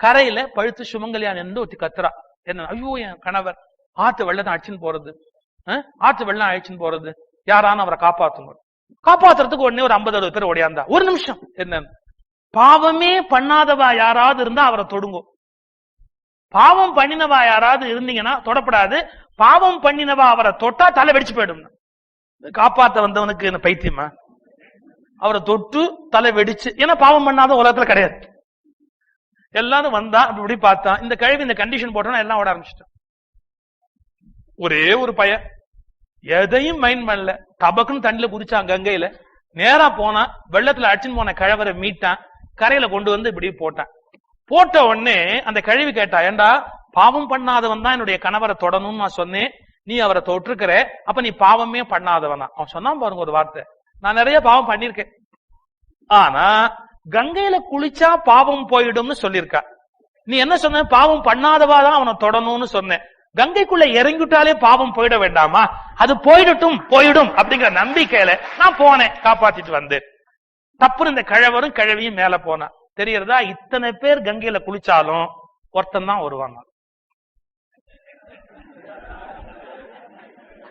கரையில பழுத்து சுமங்கலியான் இருந்து ஒருத்தி கத்துறா. என்ன, ஐயோ என் கணவர் ஆத்து வெள்ளத்தை அடிச்சுன்னு போறது, ஆத்து வெள்ளம் அழிச்சுன்னு போறது, யாரான அவரை காப்பாத்துங்க. காப்பாத்துறதுக்கு உடனே ஒரு 50-60 பேர் ஓடியாந்தா. ஒரு நிமிஷம், என்ன பாவமே பண்ணாதவா யாராவது இருந்தா அவரை தொடுங்கோ. பாவம் பண்ணினவா யாராவது இருந்தீங்கன்னா தொடப்படாது. பாவம் பண்ணினவா அவரை தொட்டா தலை வெடிச்சு போயிடும். காப்பாத்த வந்தவனுக்கு என்ன பைத்தியமா? அவரை தொட்டு தலை வெடிச்சு, ஏன்னா பாவம் பண்ணாத உலகத்துல கிடையாது. எல்லாரும் வந்தா அப்படி பார்த்தான். இந்த கிழவி இந்த கண்டிஷன் போட்டோம்னா எல்லாம் ஓட ஆரம்பிச்சிட்டான். ஒரே ஒரு பையன் எதையும் மைண்ட் பண்ணல, டபக்குன்னு தண்ணில குதிச்சான். கங்கையில நேரா போனா வெள்ளத்துல அடிச்சுன்னு போன கிழவரை மீட்டான். கரையில கொண்டு வந்து இப்படி போட்டான். போட்ட உடனே அந்த கழிவு கேட்டா, ஏண்டா பாவம் பண்ணாதவன் தான் என்னுடைய கணவரை தொடணும்னு நான் சொன்னேன், நீ அவரை தொற்றுக்கிற, அப்ப நீ பாவமே பண்ணாதவனா? அவன் சொன்னான் பாருங்க ஒரு வார்த்தை, நான் நிறைய பாவம் பண்ணிருக்கேன், ஆனா கங்கையில குளிச்சா பாவம் போயிடும்னு சொல்லியிருக்கா. நீ என்ன சொன்ன? பாவம் பண்ணாதவாதான் அவனை தொடணும்னு சொன்னேன். கங்கைக்குள்ள இறங்கிட்டாலே பாவம் போயிட வேண்டாமா? அது போயிடட்டும், போயிடும் அப்படிங்கிற நம்பிக்கையில நான் போனேன், காப்பாத்திட்டு வந்தேன். தப்புன்னு இந்த கிழவரும் கிழவியும் மேல போனா. தெரியறதா? இத்தனை பேர் கங்கையில குளிச்சாலும் ஒருத்தன் தான் வருவாங்க.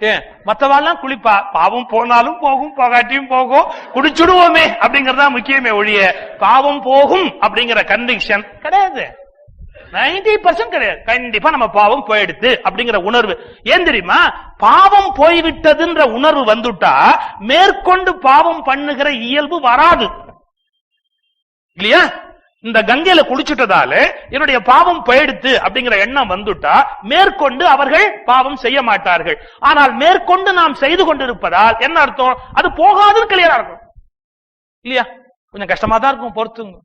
ஏன் மத்தவாள்லாம் குளிப்பா, பாவம் போனாலும் போகும், போகாட்டியும் போகும், குடிச்சுடுவோமே அப்படிங்கறதா முக்கியமே ஒழிய பாவம் போகும் அப்படிங்கிற கன்விக்ஷன் கிடையாது. 90% கிடையாது. கண்டிப்பா நம்ம பாவம் போயிடுது அப்படிங்கிற உணர்வு. ஏன் தெரியுமா? பாவம் போய்விட்டதுன்ற உணர்வு வந்துட்டா மேற்கொண்டு பாவம் பண்ணுகிற இயல்பு வராது இல்லையா? இந்த கங்கையில குளிச்சுட்டதால என்னுடைய பாவம் போயிடுத்து அப்படிங்கிற எண்ணம் வந்துட்டா மேற்கொண்டு அவர்கள் பாவம் செய்ய மாட்டார்கள். ஆனால் மேற்கொண்டு நாம் செய்து கொண்டிருப்பதால் என்ன அர்த்தம்? அது போகாதுன்னு கிளியரா இருக்கும் இல்லையா? கொஞ்சம் கஷ்டமா தான் இருக்கும், பொறுத்துங்க.